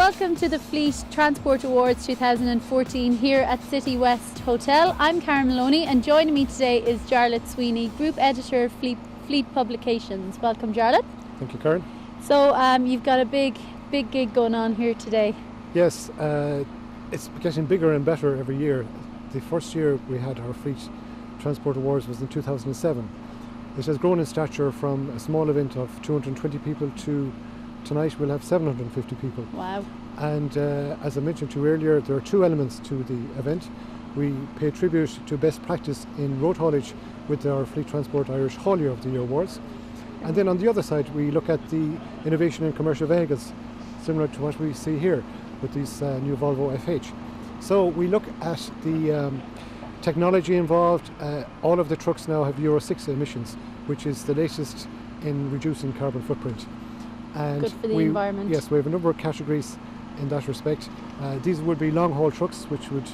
welcome to the Fleet Transport Awards 2014 here at City West Hotel. I'm Karen Maloney and joining me today is Jarlath Sweeney, Group Editor of Fleet Publications. Welcome, Jarlath. Thank you, Karen. So you've got a big gig going on here today. Yes, it's getting bigger and better every year. The first year we had our Fleet Transport Awards was in 2007. It has grown in stature from a small event of 220 people to tonight we'll have 750 people. Wow. And as I mentioned to you earlier, there are two elements to the event. We pay tribute to best practice in road haulage with our Fleet Transport Irish Haulier of the Year Awards. And then on the other side, we look at the innovation in commercial vehicles, similar to what we see here with these new Volvo FH. So we look at the technology involved. All of the trucks now have Euro 6 emissions, which is the latest in reducing carbon footprint. And good for the environment. Yes, we have a number of categories in that respect. These would be long-haul trucks, which would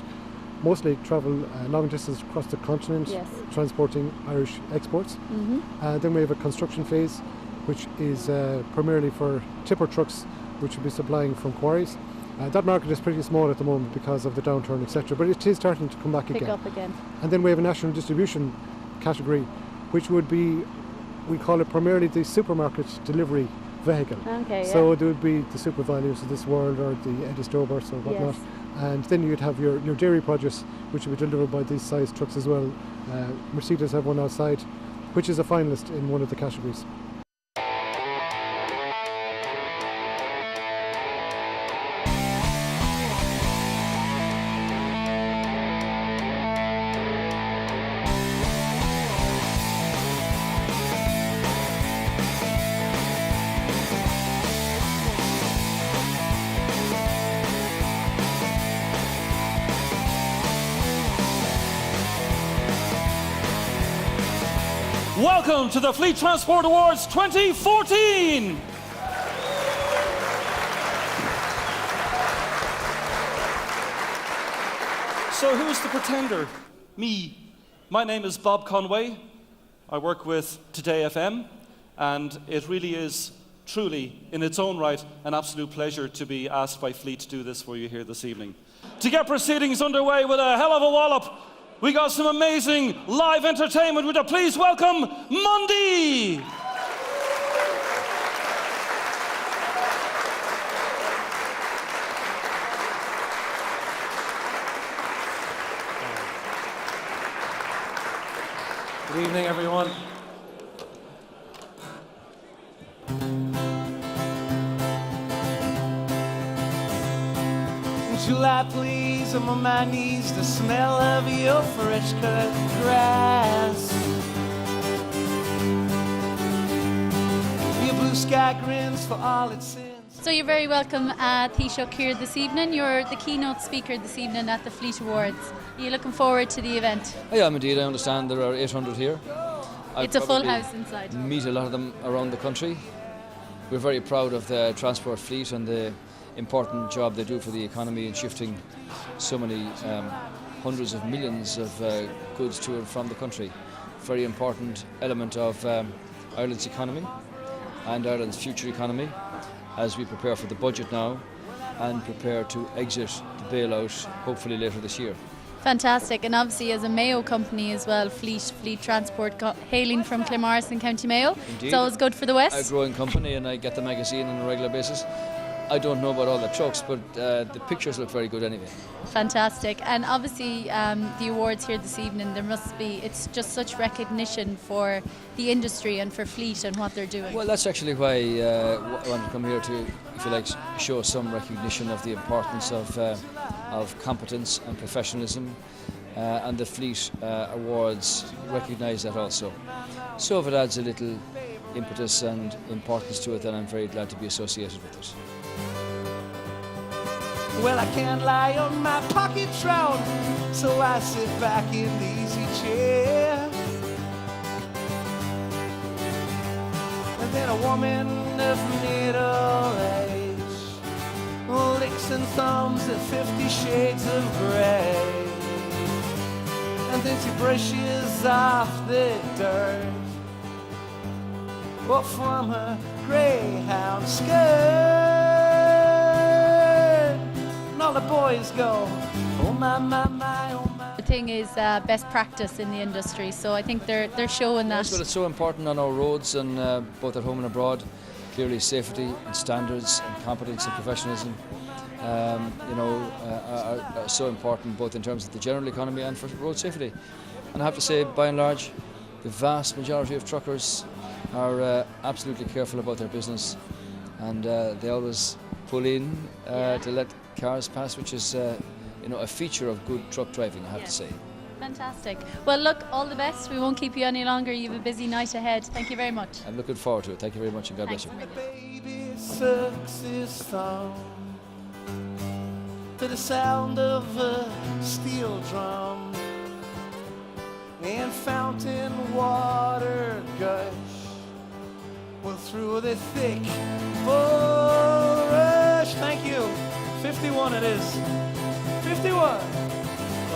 mostly travel long distance across the continent, yes, transporting Irish exports. Mm-hmm. Then we have a construction phase, which is primarily for tipper trucks, which will be supplying from quarries. That market is pretty small at the moment because of the downturn, etc., but it is starting to come back Pick again. up again. And then we have a national distribution category, which would be, we call it primarily the supermarket delivery vehicle. Okay, so yeah. there would be the Super Values of this world or the Eddie Stobart or whatnot. Yes. And then you'd have your dairy produce, which would be delivered by these size trucks as well. Mercedes have one outside, which is a finalist in one of the categories. Welcome to the Fleet Transport Awards 2014! So who's the pretender? Me. My name is Bob Conway. I work with Today FM, and it really is truly, in its own right, an absolute pleasure to be asked by Fleet to do this for you here this evening. To get proceedings underway with a hell of a wallop, we got some amazing live entertainment. Would you please welcome Mundy? Good evening, everyone. July, please, I'm on my knees. The smell of your fresh cut grass. Your blue sky grins for all its sins. So you're very welcome at Taoiseach here this evening. You're the keynote speaker this evening at the Fleet Awards. Are you looking forward to the event? I am indeed. I understand there are 800 here. It's a full house inside. Meet a lot of them around the country. We're very proud of the transport fleet and the important job they do for the economy in shifting so many hundreds of millions of goods to and from the country. Very important element of Ireland's economy and Ireland's future economy as we prepare for the budget now and prepare to exit the bailout hopefully later this year. Fantastic, and obviously as a Mayo company as well, Fleet Transport, hailing from Claremorris in County Mayo. Indeed. It's always good for the West. A growing company, and I get the magazine on a regular basis. I don't know about all the trucks, but the pictures look very good anyway. Fantastic, and obviously the awards here this evening, it's just such recognition for the industry and for Fleet and what they're doing. Well, that's actually why I wanted to come here to, if you like, show some recognition of the importance of competence and professionalism, and the Fleet Awards recognise that also. So if it adds a little impetus and importance to it, then I'm very glad to be associated with it. Well, I can't lie on my pocket trout, so I sit back in the easy chair. And then a woman of middle age licks and thumbs at 50 shades of grey, and then she brushes off the dirt from her greyhound skirt. all the boys go, oh my, oh my. The thing is best practice in the industry, so I think they're showing that. That's what it's so important on our roads and both at home and abroad. Clearly safety and standards and competence and professionalism are so important both in terms of the general economy and for road safety. And I have to say, by and large, the vast majority of truckers are absolutely careful about their business, and they always pull in to let cars pass, which is a feature of good truck driving, I have to say. Fantastic. Well, look, all the best. We won't keep you any longer. You have a busy night ahead. Thank you very much. I'm looking forward to it. Thank you very much, and God Thanks bless you. a million. Baby sucks his thumb to the sound of a steel drum, and fountain water gush well through the thick bulrush. Thank you. 51 it is. 51.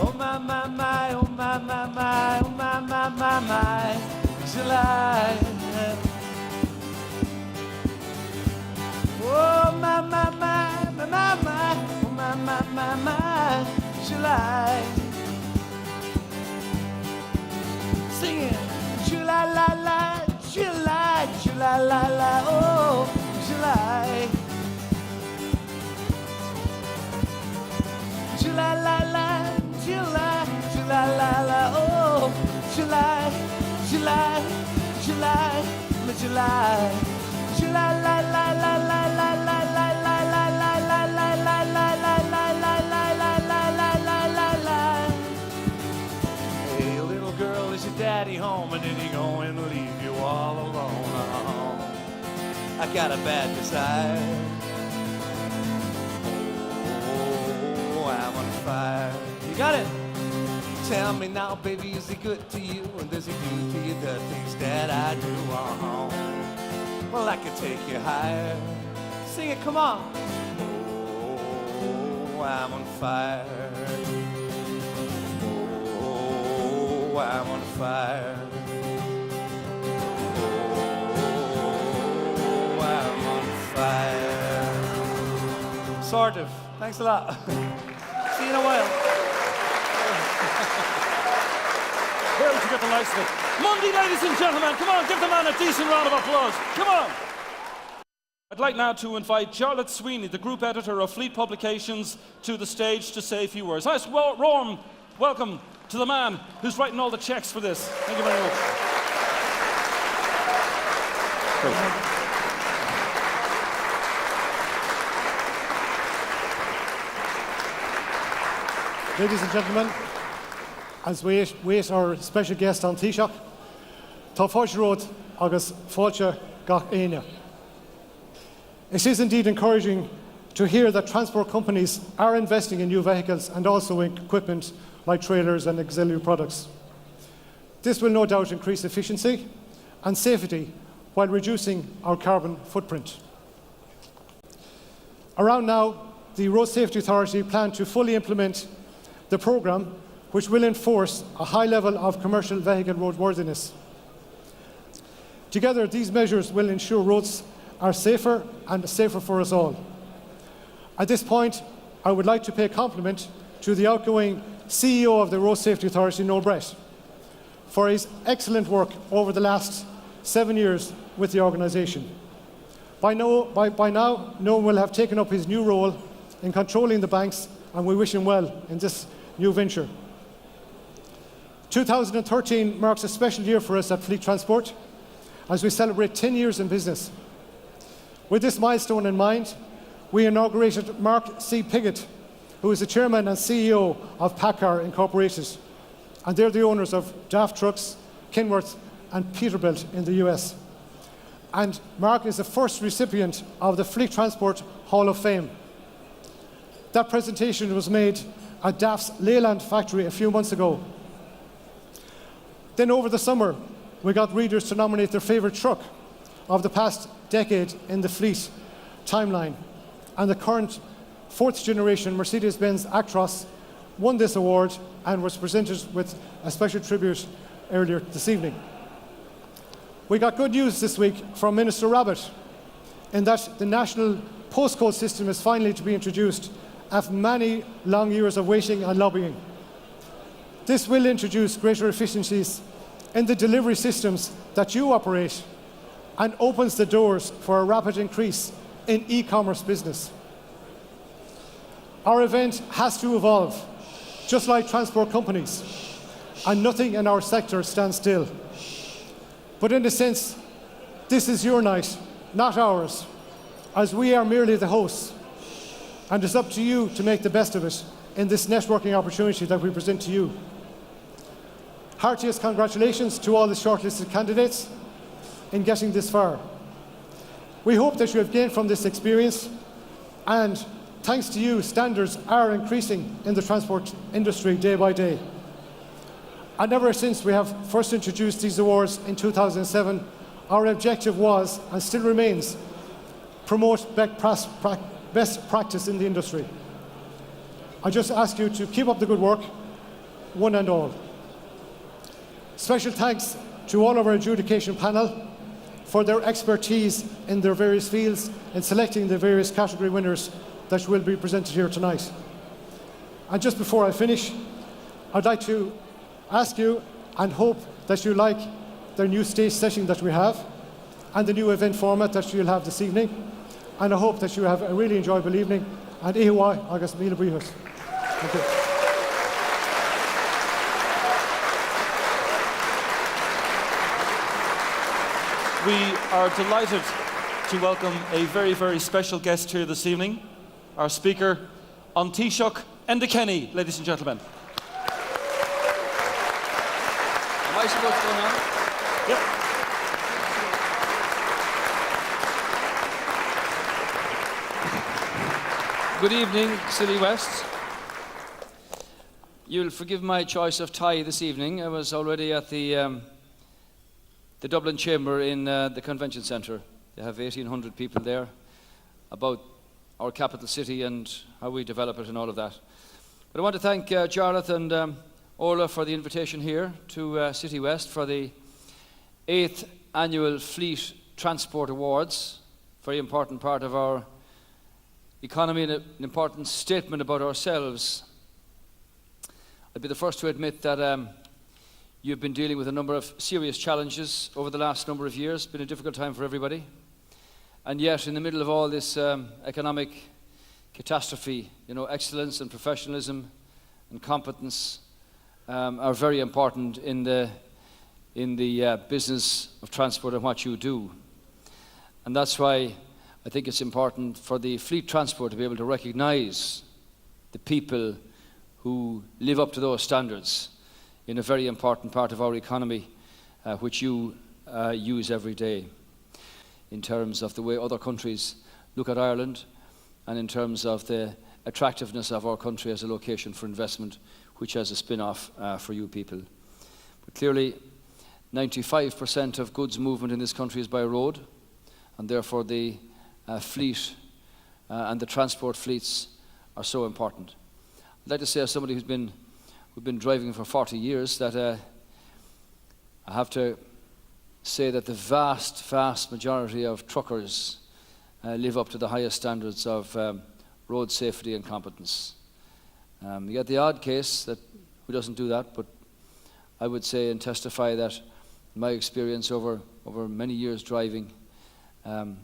Oh my, oh my, oh my, oh my, July. Oh my, oh my, July. Sing it. July, la, la, July, July, la, la, oh, July. July, la, la, July, July, la, la, oh, July, July, July, July, July, la, la, la, la, la, la, la, la, la, la, la, la, la, la, la, la, la. Hey, little girl, is your daddy home, and did he go and leave you all alone? I got a bad desire. I'm on fire. You got it? Tell me now, baby, is he good to you? And does he do to you the things that I do? Well, I could take you higher. Sing it, come on. Oh, I'm on fire. Oh, I'm on fire. Oh, I'm on fire. Sort of. Thanks a lot. See you in a while. Where would you get the likes of it? Monday, ladies and gentlemen, come on, give the man a decent round of applause. Come on. I'd like now to invite Charlotte Sweeney, the group editor of Fleet Publications, to the stage to say a few words. Nice, warm welcome to the man who's writing all the checks for this. Thank you very much. Great. Ladies and gentlemen, as we wait our special guest on Taoiseach, tá fáisiúd agus fáilte gach aine. It is indeed encouraging to hear that transport companies are investing in new vehicles and also in equipment like trailers and auxiliary products. This will no doubt increase efficiency and safety while reducing our carbon footprint. Around now, the Road Safety Authority plan to fully implement the programme, which will enforce a high level of commercial vehicle roadworthiness. Together, these measures will ensure roads are safer and safer for us all. At this point, I would like to pay a compliment to the outgoing CEO of the Road Safety Authority, Noel Brett, for his excellent work over the last 7 years with the organisation. By now, Noel will have taken up his new role in controlling the banks, and we wish him well in this new venture. 2013 marks a special year for us at Fleet Transport as we celebrate 10 years in business. With this milestone in mind, we inaugurated Mark C. Piggott, who is the chairman and CEO of PACCAR Incorporated, and they're the owners of DAF Trucks, Kenworth and Peterbilt in the US. And Mark is the first recipient of the Fleet Transport Hall of Fame. That presentation was made at DAF's Leyland factory a few months ago. Then over the summer, we got readers to nominate their favourite truck of the past decade in the Fleet timeline. And the current fourth generation Mercedes-Benz Actros won this award and was presented with a special tribute earlier this evening. We got good news this week from Minister Rabbitte in that the national postcode system is finally to be introduced after many long years of waiting and lobbying. This will introduce greater efficiencies in the delivery systems that you operate and opens the doors for a rapid increase in e-commerce business. Our event has to evolve, just like transport companies, and nothing in our sector stands still. But in a sense, this is your night, not ours, as we are merely the hosts, and it's up to you to make the best of it in this networking opportunity that we present to you. Heartiest congratulations to all the shortlisted candidates in getting this far. We hope that you have gained from this experience, and thanks to you, standards are increasing in the transport industry day by day. And ever since we have first introduced these awards in 2007, our objective was, and still remains, promote best practice in the industry. I just ask you to keep up the good work, one and all. Special thanks to all of our adjudication panel for their expertise in their various fields in selecting the various category winners that will be presented here tonight. And just before I finish, I'd like to ask you and hope that you like the new stage setting that we have and the new event format that you'll have this evening. And I hope that you have a really enjoyable evening. And Ihuai agus Míle Bríothas. Thank you. We are delighted to welcome a very, very special guest here this evening, our speaker, An Taoiseach Enda Kenny, ladies and gentlemen. Am I supposed to go now? Yep. Good evening, City West. You'll forgive my choice of tie this evening. I was already at the Dublin Chamber in the Convention Centre. They have 1,800 people there, about our capital city and how we develop it and all of that. But I want to thank Jarlath and Orla for the invitation here to City West for the 8th Annual Fleet Transport Awards. Very important part of our economy and an important statement about ourselves. I'd be the first to admit that you've been dealing with a number of serious challenges over the last number of years. It's been a difficult time for everybody. And yet, in the middle of all this economic catastrophe, excellence and professionalism and competence are very important in the business of transport and what you do. And that's why I think it's important for the fleet transport to be able to recognise the people who live up to those standards in a very important part of our economy, which you use every day, in terms of the way other countries look at Ireland and in terms of the attractiveness of our country as a location for investment, which has a spin-off for you people. But clearly, 95% of goods movement in this country is by road, and therefore the fleet and the transport fleets are so important. I'd like to say, as somebody who's been driving for 40 years, that I have to say that the vast majority of truckers live up to the highest standards of road safety and competence. You get the odd case who doesn't do that, but I would say and testify that in my experience over many years driving, the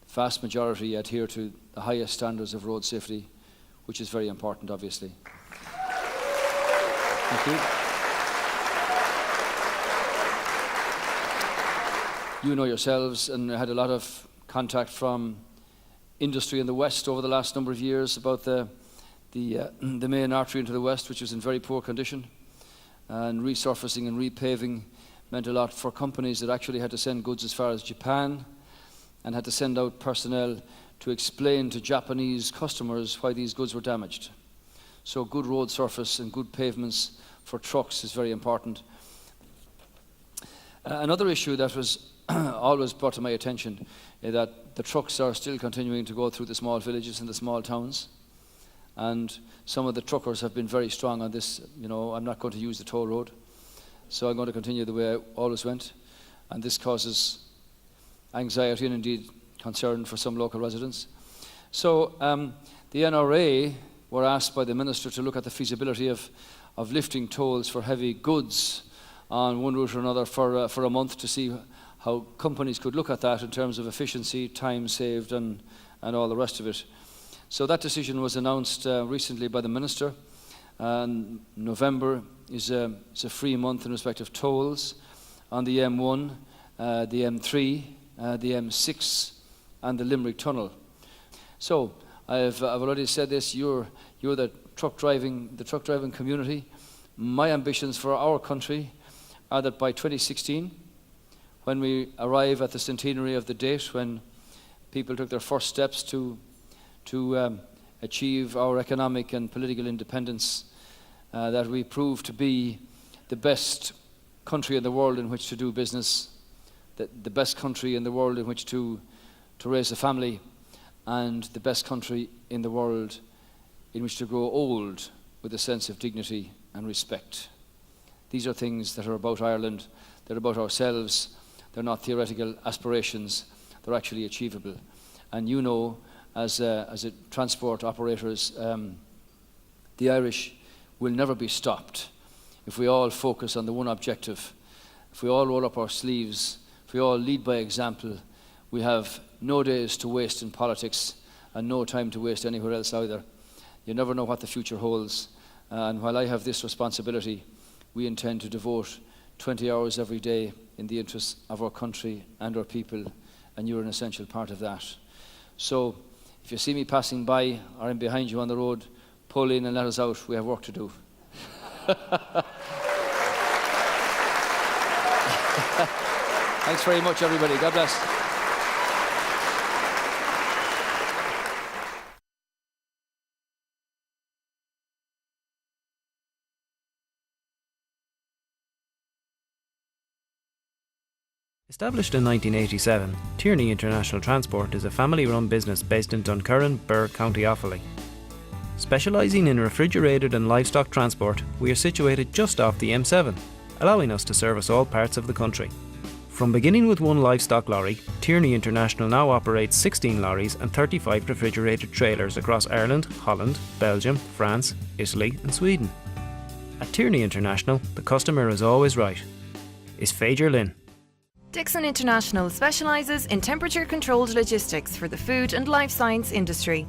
vast majority adhere to the highest standards of road safety, which is very important, obviously. Thank you. You know yourselves, and I had a lot of contact from industry in the West over the last number of years about the main artery into the West, which was in very poor condition, and resurfacing and repaving meant a lot for companies that actually had to send goods as far as Japan and had to send out personnel to explain to Japanese customers why these goods were damaged. So good road surface and good pavements for trucks is very important. Another issue that was always brought to my attention is that the trucks are still continuing to go through the small villages and the small towns. And some of the truckers have been very strong on this. I'm not going to use the toll road, so I'm going to continue the way I always went. And this causes anxiety and indeed concern for some local residents. So The NRA were asked by the Minister to look at the feasibility of lifting tolls for heavy goods on one route or another for a month to see how companies could look at that in terms of efficiency, time saved and all the rest of it. So that decision was announced recently by the Minister. And November is a free month in respect of tolls on the M1, the M3, the M6 and the Limerick Tunnel. So I've already said this, you're the truck driving community. My ambitions for our country are that by 2016, when we arrive at the centenary of the date when people took their first steps to achieve our economic and political independence, that we prove to be the best country in the world in which to do business, the best country in the world in which to raise a family, and the best country in the world in which to grow old with a sense of dignity and respect. These are things that are about Ireland, they're about ourselves, they're not theoretical aspirations, they're actually achievable. And you know, as transport operators, the Irish will never be stopped if we all focus on the one objective. If we all roll up our sleeves, if we all lead by example, we have no days to waste in politics and no time to waste anywhere else either. You never know what the future holds. And while I have this responsibility, we intend to devote 20 hours every day in the interests of our country and our people, and you're an essential part of that. So if you see me passing by or I'm behind you on the road, pull in and let us out. We have work to do. Thanks very much, everybody. God bless. Established in 1987, Tierney International Transport is a family-run business based in Duncurran, Birr, County Offaly. Specialising in refrigerated and livestock transport, we are situated just off the M7, allowing us to service all parts of the country. From beginning with one livestock lorry, Tierney International now operates 16 lorries and 35 refrigerated trailers across Ireland, Holland, Belgium, France, Italy and Sweden. At Tierney International, the customer is always right. Is Fager Lynn. Dixon International specialises in temperature-controlled logistics for the food and life science industry.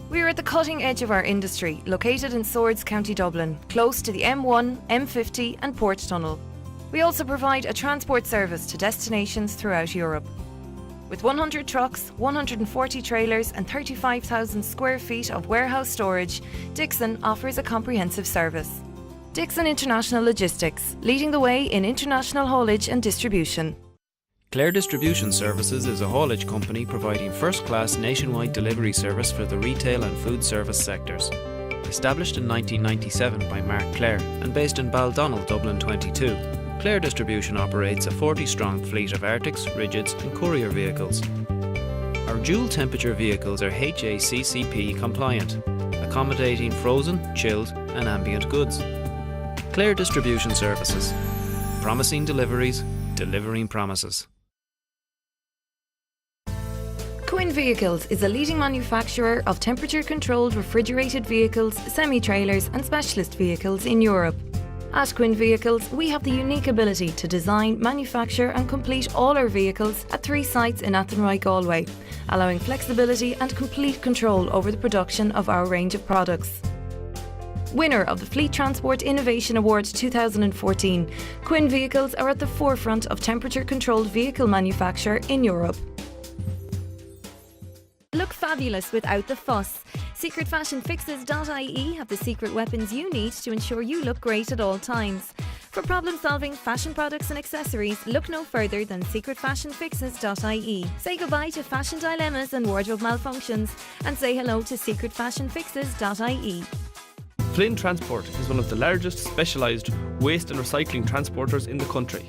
We are at the cutting edge of our industry, located in Swords, County Dublin, close to the M1, M50 and Port Tunnel. We also provide a transport service to destinations throughout Europe. With 100 trucks, 140 trailers and 35,000 square feet of warehouse storage, Dixon offers a comprehensive service. Dixon International Logistics, leading the way in international haulage and distribution. Clare Distribution Services is a haulage company providing first-class nationwide delivery service for the retail and food service sectors. Established in 1997 by Mark Clare and based in Baldonnell, Dublin 22, Clare Distribution operates a 40-strong fleet of Arctics, Rigids and courier vehicles. Our dual-temperature vehicles are HACCP compliant, accommodating frozen, chilled and ambient goods. Clare Distribution Services. Promising deliveries, delivering promises. Quinn Vehicles is a leading manufacturer of temperature-controlled refrigerated vehicles, semi-trailers and specialist vehicles in Europe. At Quinn Vehicles, we have the unique ability to design, manufacture and complete all our vehicles at 3 sites in Athenry, Galway, allowing flexibility and complete control over the production of our range of products. Winner of the Fleet Transport Innovation Award 2014, Quinn Vehicles are at the forefront of temperature-controlled vehicle manufacture in Europe. Look fabulous without the fuss. SecretFashionFixes.ie have the secret weapons you need to ensure you look great at all times. For problem-solving fashion products and accessories, look no further than SecretFashionFixes.ie. Say goodbye to fashion dilemmas and wardrobe malfunctions, and say hello to SecretFashionFixes.ie. Flynn Transport is one of the largest specialised waste and recycling transporters in the country.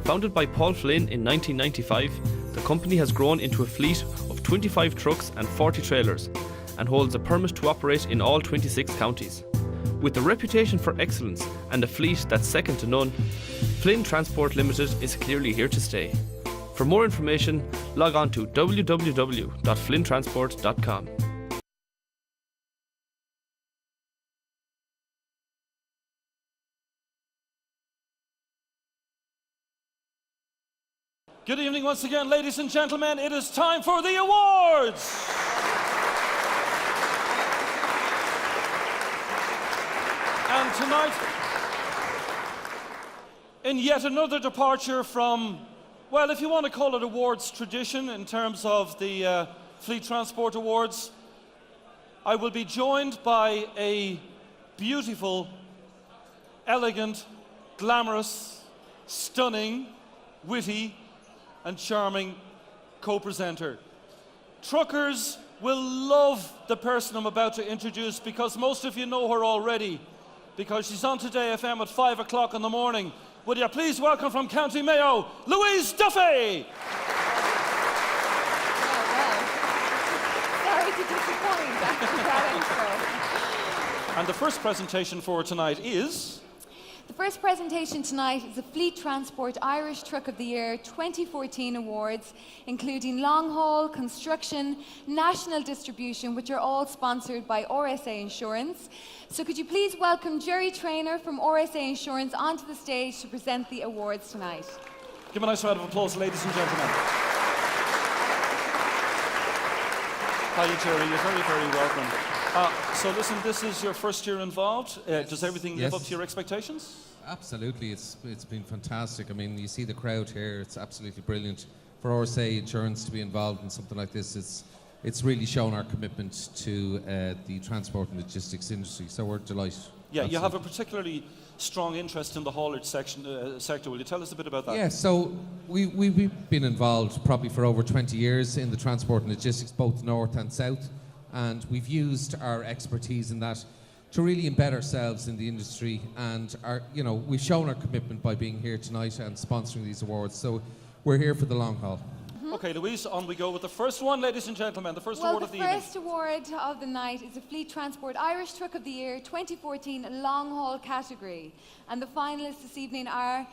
Founded by Paul Flynn in 1995, the company has grown into a fleet of 25 trucks and 40 trailers and holds a permit to operate in all 26 counties. With a reputation for excellence and a fleet that's second to none, Flynn Transport Limited is clearly here to stay. For more information, log on to www.flynntransport.com. Good evening once again, ladies and gentlemen. It is time for the awards. And tonight, in yet another departure from, well, if you want to call it awards tradition in terms of the Fleet Transport Awards, I will be joined by a beautiful, elegant, glamorous, stunning, witty, and charming co-presenter. Truckers will love the person I'm about to introduce because most of you know her already, because she's on Today FM at 5 o'clock in the morning. Would you please welcome from County Mayo, Louise Duffy! Sorry to disappoint after that intro. And the first presentation for tonight is... The first presentation tonight is the Fleet Transport Irish Truck of the Year 2014 Awards, including long haul, construction, national distribution, which are all sponsored by RSA Insurance. So could you please welcome Jerry Traynor from RSA Insurance onto the stage to present the awards tonight. Give a nice round of applause, ladies and gentlemen. Hi, Jerry. You're very, very welcome. So listen, this is your first year involved. Does everything live up to your expectations? Absolutely, it's been fantastic. I mean, you see the crowd here, it's absolutely brilliant. For RSA Insurance to be involved in something like this, it's really shown our commitment to the transport and logistics industry, so we're delighted. Yeah, absolutely. You have a particularly strong interest in the haulage sector. Will you tell us a bit about that? Yeah, so we've been involved probably for over 20 years in the transport and logistics, both north and south. And we've used our expertise in that to really embed ourselves in the industry, and we've shown our commitment by being here tonight and sponsoring these awards. So we're here for the long haul. Okay, Louise, on we go with the first one, ladies and gentlemen. The first award of the evening. The first award of the night is the Fleet Transport Irish Truck of the Year 2014 long haul category, and the finalists this evening are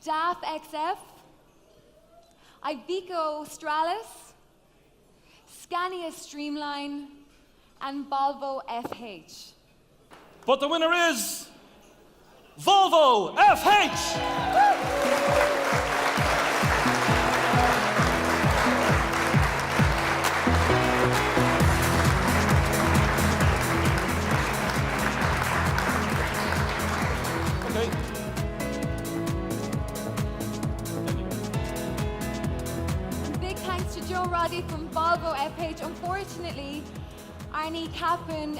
DAF XF, Iveco Stralis, Scania Streamline, and Volvo FH. But the winner is Volvo FH! Okay. Big thanks to Joe Roddy from Volvo FH. Unfortunately, Arnie Naffin,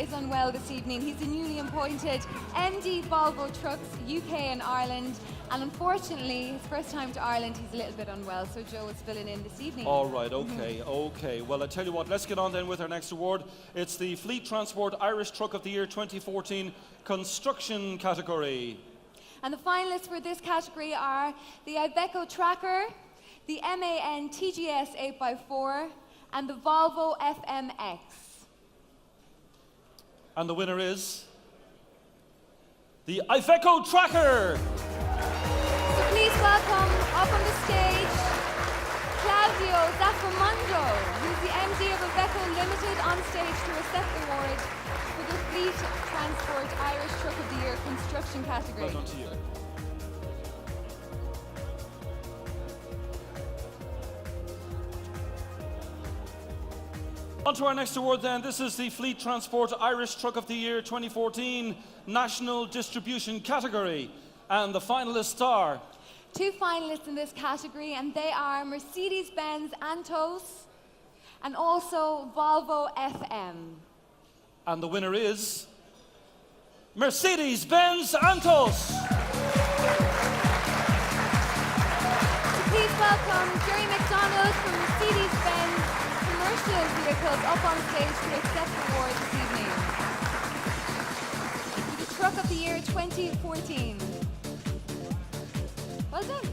is unwell this evening. He's the newly appointed MD Volvo Trucks UK and Ireland, and unfortunately, his first time to Ireland, he's a little bit unwell, so Joe is filling in this evening. All right, okay. Well, I tell you what, let's get on then with our next award. It's the Fleet Transport Irish Truck of the Year 2014 construction category. And the finalists for this category are the Iveco Tracker, the MAN TGS 8x4, and the Volvo FMX. And the winner is the Iveco Tracker. So please welcome up on the stage Claudio Zaffamondo, who's the MD of Iveco Limited, on stage to accept the award for the Fleet Transport Irish Truck of the Year construction category. Well done to you. On to our next award then. This is the Fleet Transport Irish Truck of the Year 2014 National Distribution category. And the finalists are... Two finalists in this category, and they are Mercedes-Benz Antos and also Volvo FM. And the winner is... Mercedes-Benz Antos! So please welcome Jerry McDonald from Mercedes-Benz Commercial Vehicles up on stage to accept the award this evening. For the Truck of the Year 2014. Well done.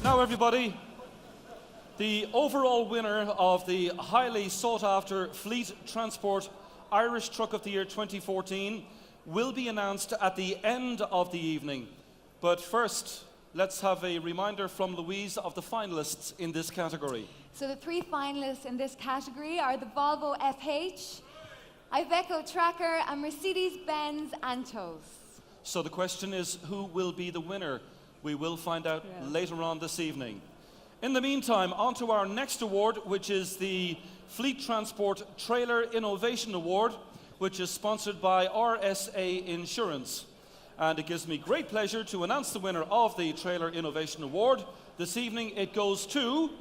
Now everybody, the overall winner of the highly sought after Fleet Transport Irish Truck of the Year 2014 will be announced at the end of the evening. But first, let's have a reminder from Louise of the finalists in this category. So the three finalists in this category are the Volvo FH, Iveco Tracker and Mercedes-Benz Antos. So the question is, who will be the winner? We will find out later on this evening. In the meantime, on to our next award, which is the Fleet Transport Trailer Innovation Award, which is sponsored by RSA Insurance. And it gives me great pleasure to announce the winner of the Trailer Innovation Award. This evening it goes to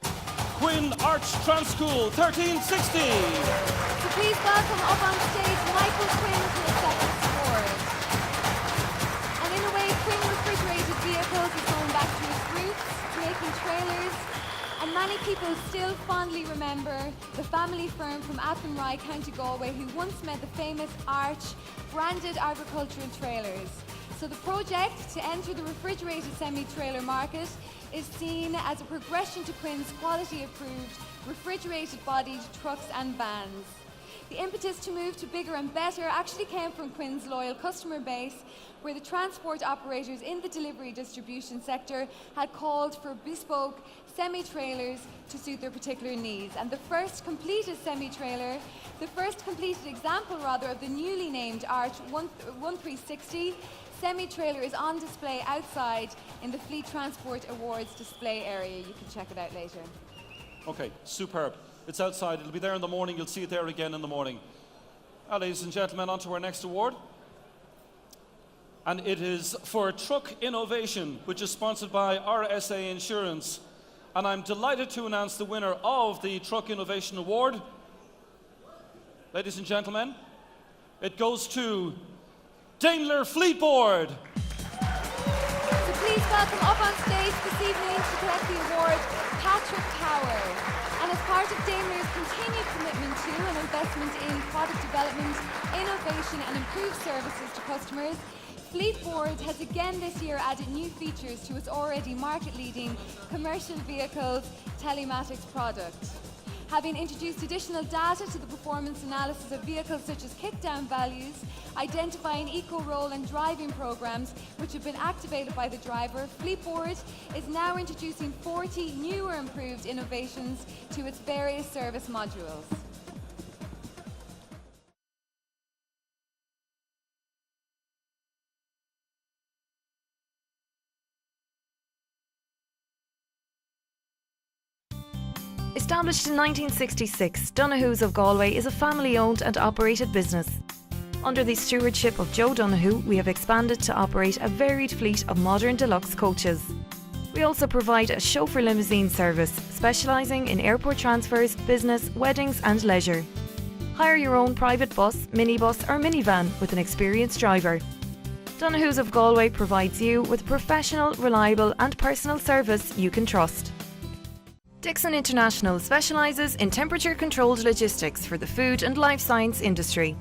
Quinn Arch Transschool 1360. So please welcome up on stage Michael Quinn to accept this award. And in a way, Quinn Refrigerated Vehicles is going back to its roots, making trailers. And many people still fondly remember the family firm from Athenry, County Galway, who once made the famous Arch branded agricultural trailers. So the project to enter the refrigerated semi-trailer market is seen as a progression to Quinn's quality-approved refrigerated bodied trucks and vans. The impetus to move to bigger and better actually came from Quinn's loyal customer base, where the transport operators in the delivery distribution sector had called for bespoke semi-trailers to suit their particular needs. And the first completed semi-trailer, the first completed example rather of the newly named Arch 1360 semi-trailer is on display outside in the Fleet Transport Awards display area. You can check it out later. Okay, superb. It's outside. It'll be there in the morning. You'll see it there again in the morning. Now, ladies and gentlemen, on to our next award. And it is for Truck Innovation, which is sponsored by RSA Insurance. And I'm delighted to announce the winner of the Truck Innovation Award. Ladies and gentlemen, it goes to Daimler Fleet Board. So please welcome up on stage this evening to collect the award, Patrick Power. And as part of Daimler's continued commitment to and investment in product development, innovation and improved services to customers, Fleet Board has again this year added new features to its already market-leading commercial vehicles telematics product. Having introduced additional data to the performance analysis of vehicles such as kick-down values, identifying eco-roll and driving programs which have been activated by the driver, Fleet Board is now introducing 40 newer improved innovations to its various service modules. Established in 1966, Donohue's of Galway is a family-owned and operated business. Under the stewardship of Joe Donohue, we have expanded to operate a varied fleet of modern deluxe coaches. We also provide a chauffeur limousine service, specialising in airport transfers, business, weddings and leisure. Hire your own private bus, minibus or minivan with an experienced driver. Donohue's of Galway provides you with professional, reliable and personal service you can trust. Dixon International specialises in temperature-controlled logistics for the food and life science industry.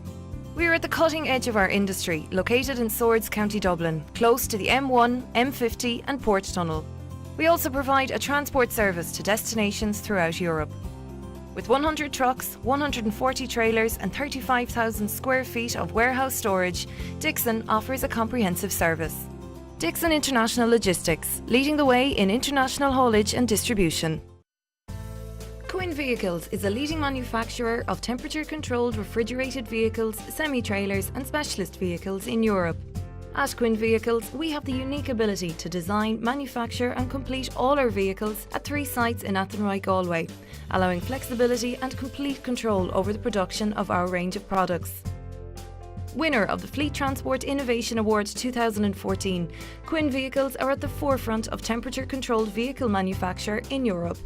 We are at the cutting edge of our industry, located in Swords, County Dublin, close to the M1, M50 and Port Tunnel. We also provide a transport service to destinations throughout Europe. With 100 trucks, 140 trailers and 35,000 square feet of warehouse storage, Dixon offers a comprehensive service. Dixon International Logistics, leading the way in international haulage and distribution. Quinn Vehicles is a leading manufacturer of temperature-controlled refrigerated vehicles, semi-trailers and specialist vehicles in Europe. At Quinn Vehicles, we have the unique ability to design, manufacture and complete all our vehicles at 3 sites in Athenry, Galway, allowing flexibility and complete control over the production of our range of products. Winner of the Fleet Transport Innovation Award 2014, Quinn Vehicles are at the forefront of temperature-controlled vehicle manufacture in Europe.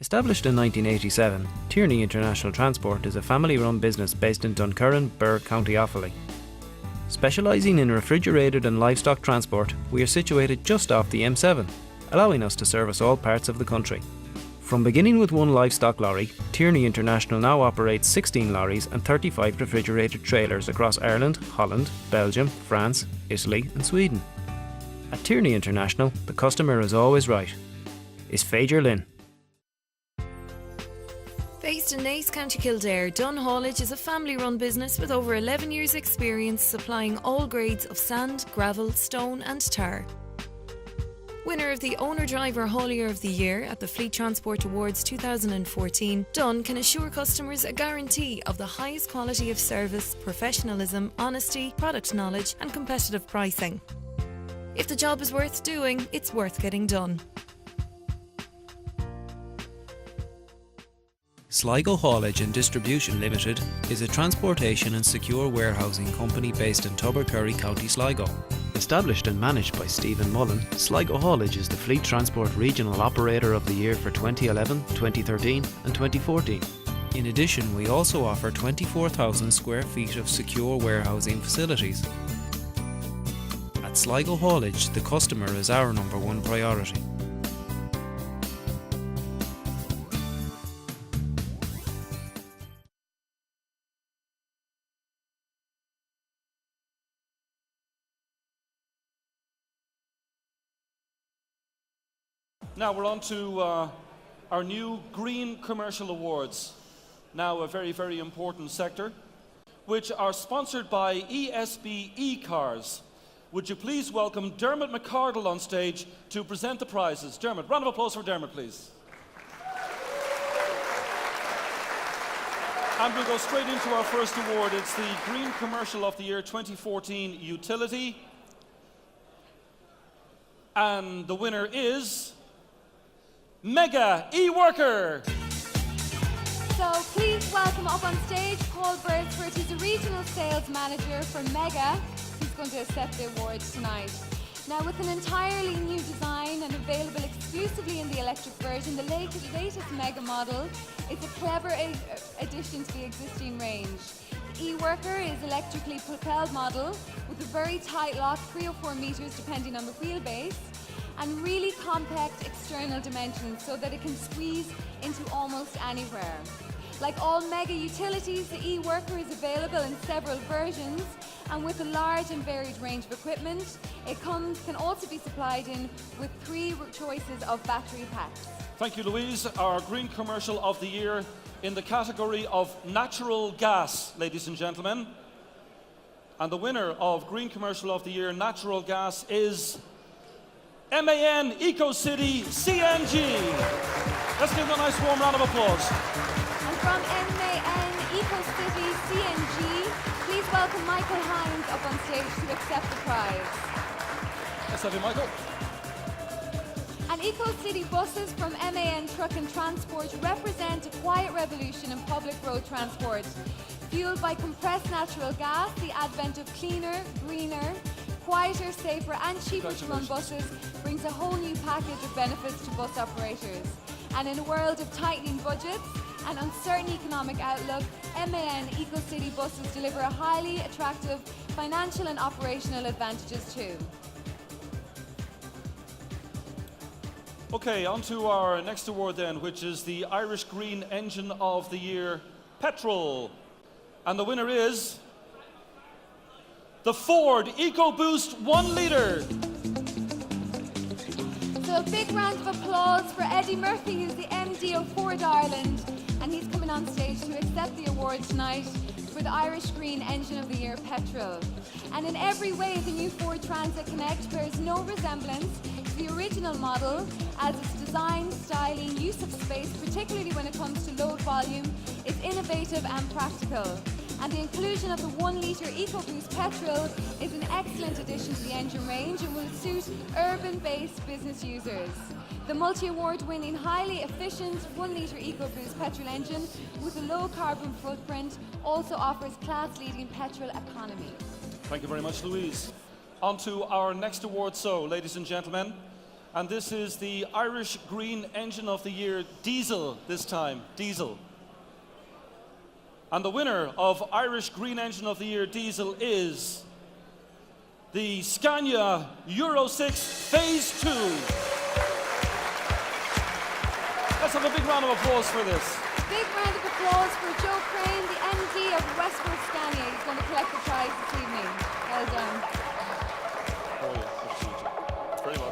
Established in 1987, Tierney International Transport is a family-run business based in Duncurran, Birr, County Offaly. Specialising in refrigerated and livestock transport, we are situated just off the M7, allowing us to service all parts of the country. From beginning with 1 livestock lorry, Tierney International now operates 16 lorries and 35 refrigerated trailers across Ireland, Holland, Belgium, France, Italy and Sweden. At Tierney International, the customer is always right. Is Fager Lynn. Based in Naas, County Kildare, Dunn Haulage is a family-run business with over 11 years' experience supplying all grades of sand, gravel, stone and tar. Winner of the Owner Driver Haulier of the Year at the Fleet Transport Awards 2014, Dunn can assure customers a guarantee of the highest quality of service, professionalism, honesty, product knowledge and competitive pricing. If the job is worth doing, it's worth getting done. Sligo Haulage and Distribution Limited is a transportation and secure warehousing company based in Tubbercurry, County Sligo. Established and managed by Stephen Mullen, Sligo Haulage is the Fleet Transport Regional Operator of the Year for 2011, 2013 and 2014. In addition, we also offer 24,000 square feet of secure warehousing facilities. At Sligo Haulage, the customer is our number one priority. Now we're on to our new Green Commercial Awards, now a very, very important sector, which are sponsored by ESB E-Cars. Would you please welcome Dermot McCardle on stage to present the prizes. Dermot, round of applause for Dermot, please. And we'll go straight into our first award. It's the Green Commercial of the Year 2014 Utility. And the winner is Mega E-Worker. So please welcome up on stage Paul Beresford. He's a regional sales manager for Mega. He's going to accept the award tonight. Now, with an entirely new design and available exclusively in the electric version, the latest Mega model is a clever addition to the existing range. The E-Worker is electrically propelled model with a very tight lock, 3 or 4 meters depending on the wheelbase, and really compact external dimensions so that it can squeeze into almost anywhere. Like all Mega utilities, the E-Worker is available in several versions, and with a large and varied range of equipment, it can also be supplied in with 3 choices of battery packs. Thank you, Louise. Our Green Commercial of the Year in the category of natural gas, ladies and gentlemen. And the winner of Green Commercial of the Year, natural gas, is MAN EcoCity CNG. Let's give them a nice warm round of applause. And from MAN EcoCity CNG, please welcome Michael Hines up on stage to accept the prize. Let's have you, Michael. And EcoCity buses from MAN Truck and Transport represent a quiet revolution in public road transport. Fueled by compressed natural gas, the advent of cleaner, greener, quieter, safer and cheaper to run buses brings a whole new package of benefits to bus operators. And in a world of tightening budgets and uncertain economic outlook, MAN EcoCity buses deliver a highly attractive financial and operational advantages too. Okay, on to our next award then, which is the Irish Green Engine of the Year, Petrol. And the winner is the Ford EcoBoost 1 litre. So a big round of applause for Eddie Murphy, who's the MD of Ford Ireland, and he's coming on stage to accept the award tonight for the Irish Green Engine of the Year, Petrol. And in every way, the new Ford Transit Connect bears no resemblance to the original model, as its design, styling, use of space, particularly when it comes to load volume, is innovative and practical. And the inclusion of the 1 litre EcoBoost petrol is an excellent addition to the engine range and will suit urban-based business users. The multi-award winning, highly efficient 1 litre EcoBoost petrol engine with a low carbon footprint also offers class-leading petrol economy. Thank you very much, Louise. On to our next award, ladies and gentlemen. And this is the Irish Green Engine of the Year, Diesel this time, Diesel. And the winner of Irish Green Engine of the Year Diesel is the Scania Euro 6 Phase 2. Let's have a big round of applause for this. Big round of applause for Joe Crane, the MD of Westport Scania. He's going to collect the prize this evening. Well done.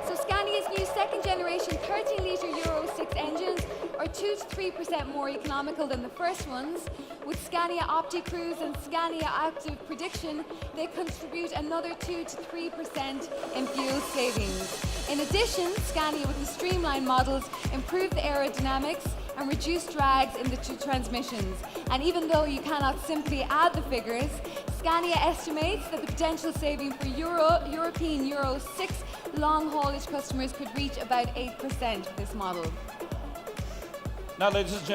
So Scania's new second generation 13-litre Euro 6 engines are 2 to 3% more economical than the first ones. With Scania OptiCruise and Scania Active Prediction, they contribute another 2 to 3% in fuel savings. In addition, Scania with the streamlined models improved the aerodynamics and reduced drags in the transmissions. And even though you cannot simply add the figures, Scania estimates that the potential saving for European Euro 6 long haulage customers could reach about 8% for this model. Now, ladies and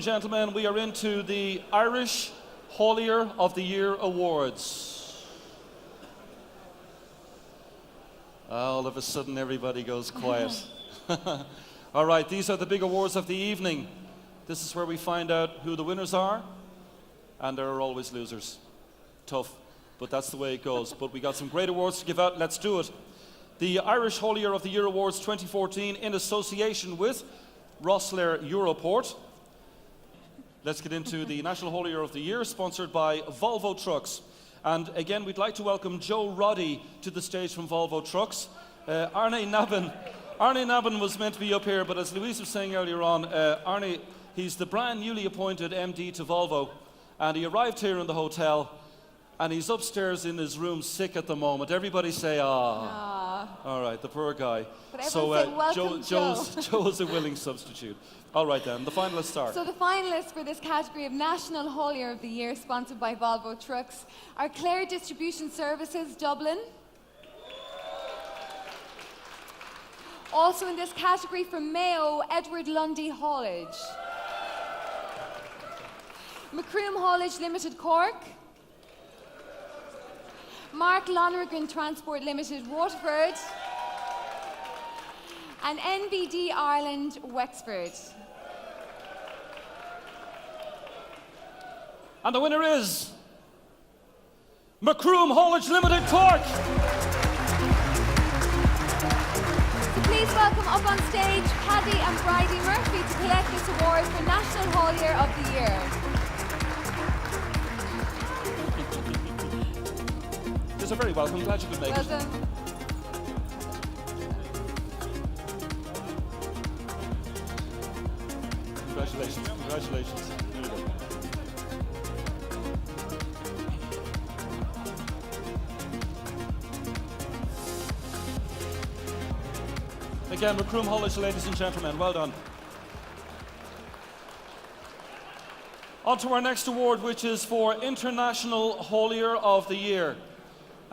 gentlemen, we are into the Irish Haulier of the Year Awards. All of a sudden, everybody goes quiet. All right, these are the big awards of the evening. This is where we find out who the winners are, and there are always losers. Tough, but that's the way it goes. But we got some great awards to give out. Let's do it. The Irish Haulier of the Year Awards 2014 in association with Rosslare Europort. Let's get into the National Haulier of the Year, sponsored by Volvo Trucks. And again, we'd like to welcome Joe Roddy to the stage from Volvo Trucks. Arne Nabben was meant to be up here, but as Louise was saying earlier on, Arne, he's the brand newly appointed MD to Volvo, and he arrived here in the hotel, and he's upstairs in his room sick at the moment. Everybody say, ah. All right, the poor guy. But everyone say, welcome, Joe. Joe is a willing substitute. All right then, the finalists are. So the finalists for this category of National Haulier of the Year, sponsored by Volvo Trucks, are Clare Distribution Services, Dublin. Also in this category from Mayo, Edward Lundy Haulage. Macroom Haulage Limited, Cork. Mark Lonergan Transport Limited, Waterford. And NBD Ireland, Wexford. And the winner is Macroom Haulage Limited, Cork. Please welcome up on stage Paddy and Bridie Murphy to collect this award for National Haulier of the Year. You're very welcome. Glad you could make Well it. done. Congratulations. Congratulations. There you go. Again, Macroom Haulage, ladies and gentlemen, well done. On to our next award, which is for International Haulier of the Year.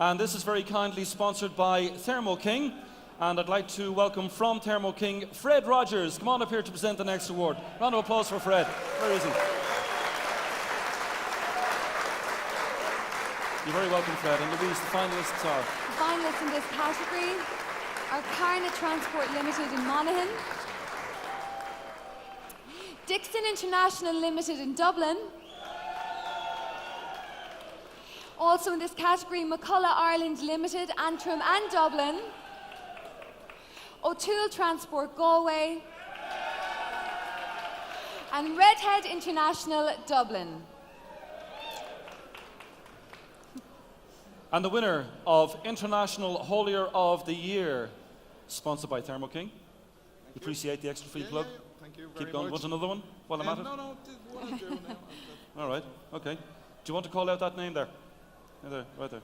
And this is very kindly sponsored by Thermo King. And I'd like to welcome from Thermo King, Fred Rogers. Come on up here to present the next award. Round of applause for Fred. Where is he? You're very welcome, Fred. And Louise, the finalists are? The finalists in this category are Carna Transport Limited in Monaghan, Dixon International Limited in Dublin. Also in this category, McCullough Ireland Limited, Antrim and Dublin, O'Toole Transport Galway, and Redhead International Dublin. And the winner of International Haulier of the Year, sponsored by Thermo King. Appreciate the extra free plug. Yeah. Thank you very Keep going. much. Want another one while I'm at it? No, just one or two now. All right, okay. Do you want to call out that name there? Right there.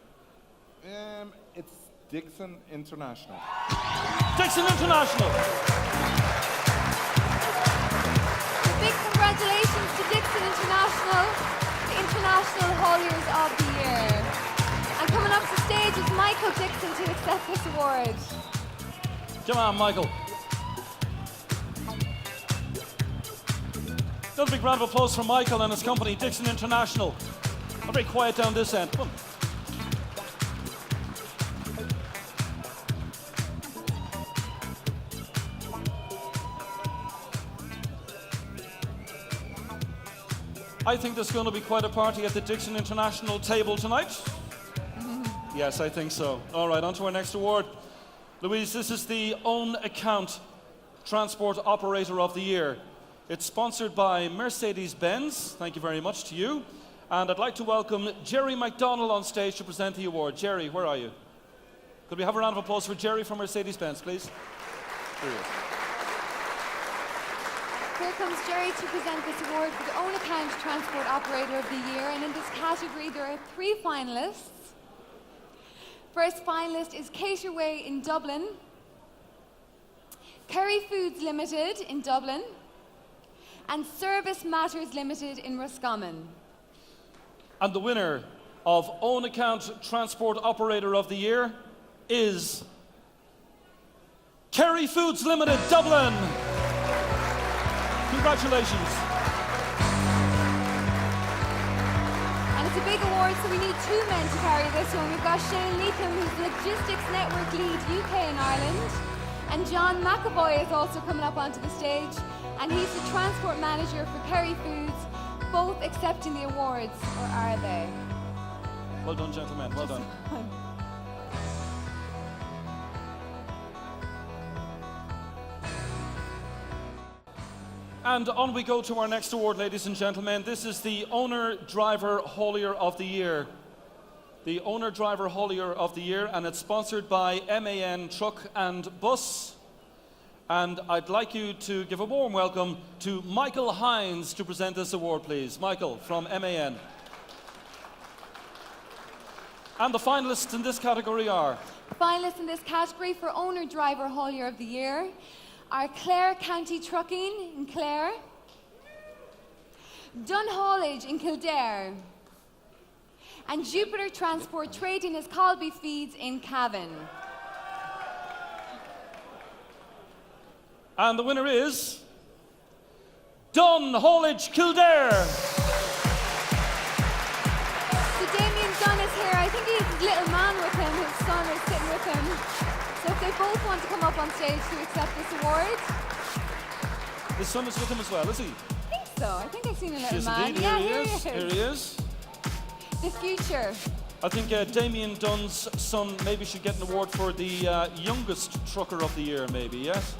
It's Dixon International. Dixon International! A big congratulations to Dixon International, the International Hauliers of the Year. And coming up to stage is Michael Dixon to accept this award. Come on, Michael. Another big round of applause for Michael and his company, Dixon International. I'm very quiet down this end. Come on. I think there's going to be quite a party at the Dixon International table tonight. Yes, I think so. All right, on to our next award. Louise, this is the Own Account Transport Operator of the Year. It's sponsored by Mercedes-Benz. Thank you very much to you. And I'd like to welcome Jerry McDonald on stage to present the award. Jerry, where are you? Could we have a round of applause for Jerry from Mercedes-Benz, please? Here he is. Here comes Jerry to present this award for the Own Account Transport Operator of the Year. And in this category, there are 3 finalists. First finalist is Caterway in Dublin, Kerry Foods Limited in Dublin, and Service Matters Limited in Roscommon. And the winner of Own Account Transport Operator of the Year is Kerry Foods Limited, Dublin. Congratulations. And it's a big award, so we need two men to carry this one. We've got Shane Leatham, who's Logistics Network Lead UK and Ireland, and John McAvoy is also coming up onto the stage, and he's the Transport Manager for Kerry Foods, both accepting the awards, or are they? Well done, gentlemen, well done. And on we go to our next award, ladies and gentlemen. This is the Owner Driver Haulier of the Year. The Owner Driver Haulier of the Year, and it's sponsored by MAN Truck and Bus. And I'd like you to give a warm welcome to Michael Hines to present this award, please. Michael from MAN. And the finalists in this category are? Finalists in this category for Owner Driver Haulier of the Year are Clare County Trucking in Clare, Dun Haulage in Kildare, and Jupiter Transport Trading as Colby Feeds in Cavan. And the winner is Dun Haulage Kildare. So Damien Dunn is here. I think he has his little man with him. His son is sitting with him. So if they both want to come up on stage to accept this award. His son is with him as well, is he? I think so. I think I've seen a little Yes, man. indeed. Yeah, Here he is. Here he is. The future. I think Damien Dunn's son maybe should get an award for the youngest trucker of the year, maybe, yes?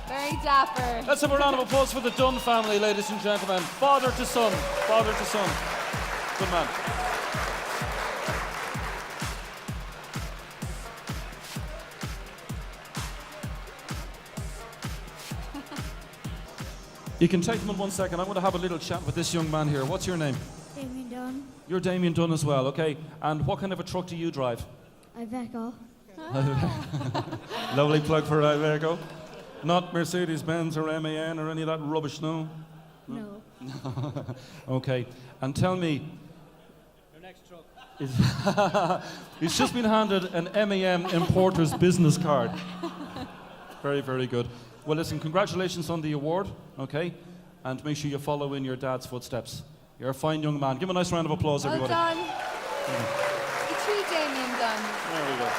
Very dapper. Let's have a round of applause for the Dunn family, ladies and gentlemen. Father to son, father to son. Good man. You can take them in 1 second. I'm going to have a little chat with this young man here. What's your name? Damien Dunn. You're Damien Dunn as well, okay? And what kind of a truck do you drive? Iveco. Lovely plug for Iveco. Not Mercedes-Benz or MAN or any of that rubbish, no? No. Okay. And tell me... Your next truck. He's just been handed an MAN importer's business card. Very, very good. Well, listen, congratulations on the award, okay? And make sure you follow in your dad's footsteps. You're a fine young man. Give him a nice round of applause, Well everybody. done. The true Damien Dunn. There we go.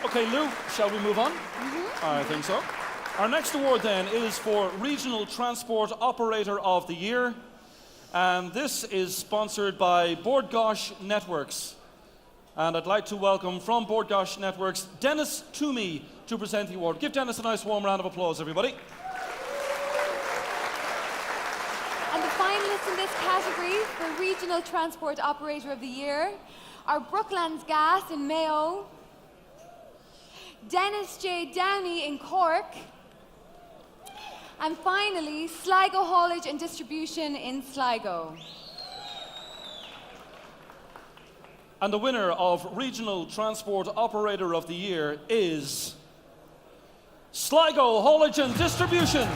Okay, Lou, shall we move on? I think so. Our next award then is for Regional Transport Operator of the Year. And this is sponsored by Bord Gáis Networks. And I'd like to welcome from Bord Gáis Networks, Dennis Toomey, to present the award. Give Dennis a nice warm round of applause, everybody. And the finalists in this category for Regional Transport Operator of the Year are Brooklands Gas in Mayo, Dennis J. Downey in Cork, and finally, Sligo Haulage and Distribution in Sligo. And the winner of Regional Transport Operator of the Year is Sligo Haulage and Distribution.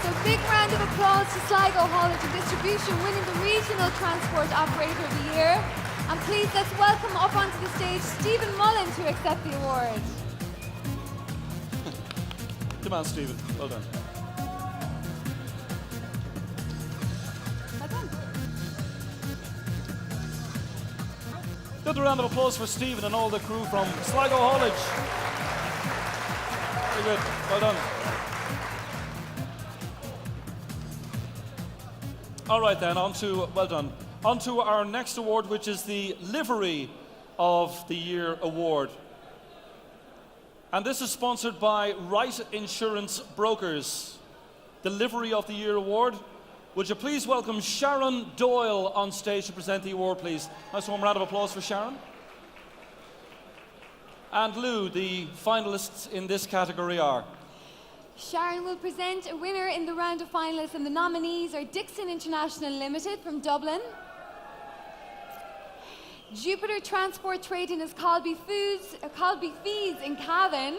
So big round of applause to Sligo Haulage and Distribution winning the Regional Transport Operator of the Year. And please let's welcome up onto the stage Stephen Mullen to accept the award. Come on, Stephen. Well done. Well done. Another round of applause for Stephen and all the crew from Sligo Haulage. Very good. Well done. All right then, well done. On to our next award, which is the Livery of the Year award. And this is sponsored by Wright Insurance Brokers. The Livery of the Year award. Would you please welcome Sharon Doyle on stage to present the award, please. Nice warm round of applause for Sharon. And Lou, the finalists in this category are? Sharon will present a winner in the round of finalists, and the nominees are Dixon International Limited from Dublin, Jupiter Transport Trading as Colby Feeds in Cavan,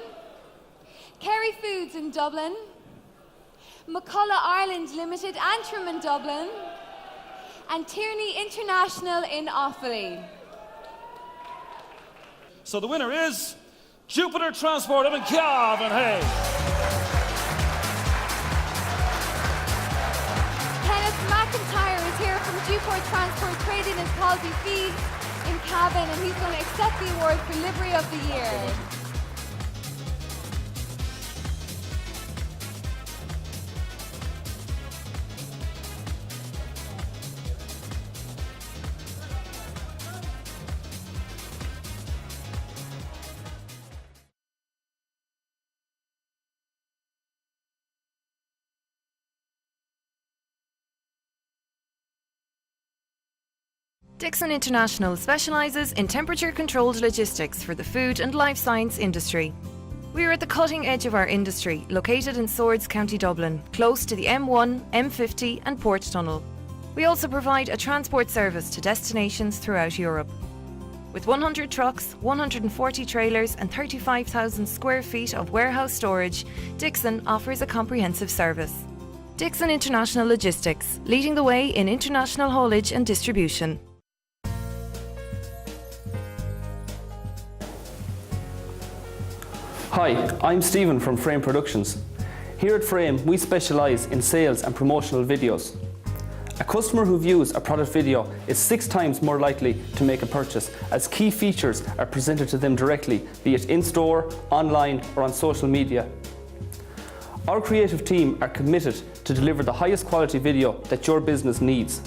Kerry Foods in Dublin, McCullough Ireland Limited, Antrim in Dublin, and Tierney International in Offaly. So the winner is Jupiter Transport up in Cavan, hey! Kenneth McIntyre is here from Jupiter Transport Trading as Colby Feeds in Cavan, and he's going to accept the award for Livery of the Year. Dixon International specialises in temperature-controlled logistics for the food and life science industry. We are at the cutting edge of our industry, located in Swords, County Dublin, close to the M1, M50 and Port Tunnel. We also provide a transport service to destinations throughout Europe. With 100 trucks, 140 trailers and 35,000 square feet of warehouse storage, Dixon offers a comprehensive service. Dixon International Logistics, leading the way in international haulage and distribution. Hi, I'm Stephen from Frame Productions. Here at Frame, we specialise in sales and promotional videos. A customer who views a product video is 6 times more likely to make a purchase, as key features are presented to them directly, be it in-store, online or on social media. Our creative team are committed to deliver the highest quality video that your business needs.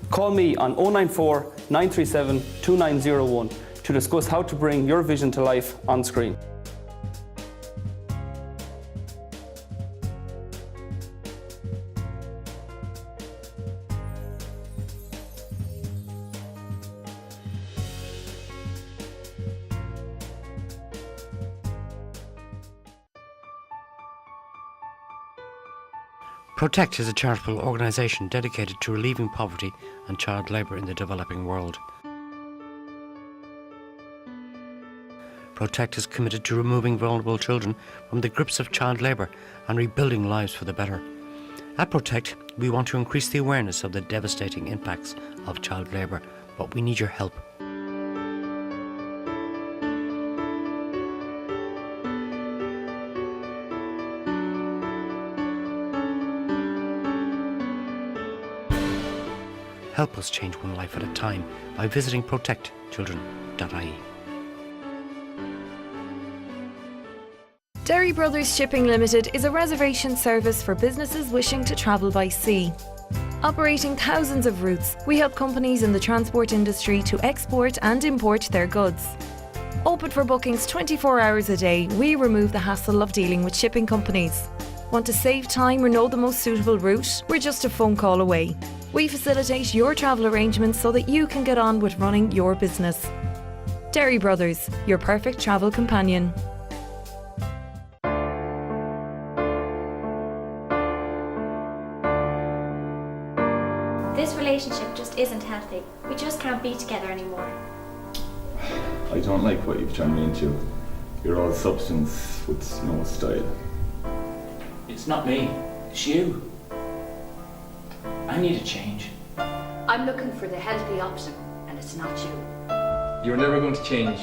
Call me on 094 937 2901 to discuss how to bring your vision to life on screen. Protect is a charitable organisation dedicated to relieving poverty and child labour in the developing world. Protect is committed to removing vulnerable children from the grips of child labour and rebuilding lives for the better. At Protect, we want to increase the awareness of the devastating impacts of child labour, but we need your help. Help us change one life at a time by visiting protectchildren.ie. Derry Brothers Shipping Limited is a reservation service for businesses wishing to travel by sea. Operating thousands of routes, we help companies in the transport industry to export and import their goods. Open for bookings 24 hours a day, we remove the hassle of dealing with shipping companies. Want to save time or know the most suitable route? We're just a phone call away. We facilitate your travel arrangements so that you can get on with running your business. Derry Brothers, your perfect travel companion. This relationship just isn't healthy. We just can't be together anymore. I don't like what you've turned me into. You're all substance with no style. It's not me, it's you. I need a change. I'm looking for the healthy option, and it's not you. You're never going to change.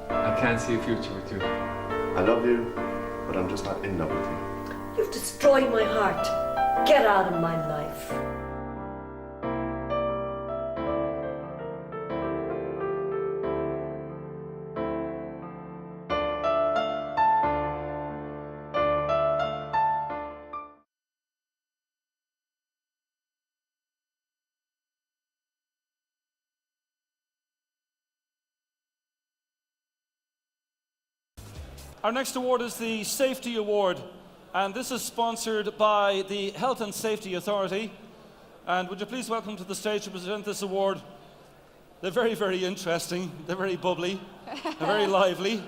I can't see a future with you. I love you, but I'm just not in love with you. You've destroyed my heart. Get out of my life. Our next award is the Safety Award, and this is sponsored by the Health and Safety Authority. And would you please welcome to the stage to present this award They're very, very interesting. They're very bubbly. They're very lively,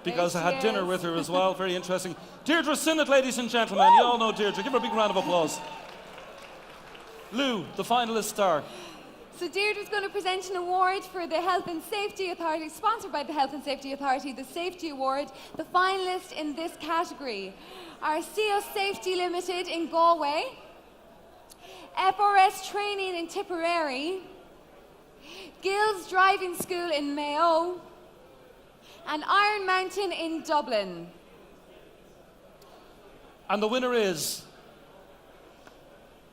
because I had dinner with her as well. Very interesting. Deirdre Sinnott, ladies and gentlemen. You all know Deirdre. Give her a big round of applause. Lou, the finalist star. So Deirdre's going to present an award for the Health and Safety Authority, sponsored by the Health and Safety Authority, the Safety Award. The finalists in this category are CO Safety Limited in Galway, FRS Training in Tipperary, Gills Driving School in Mayo, and Iron Mountain in Dublin. And the winner is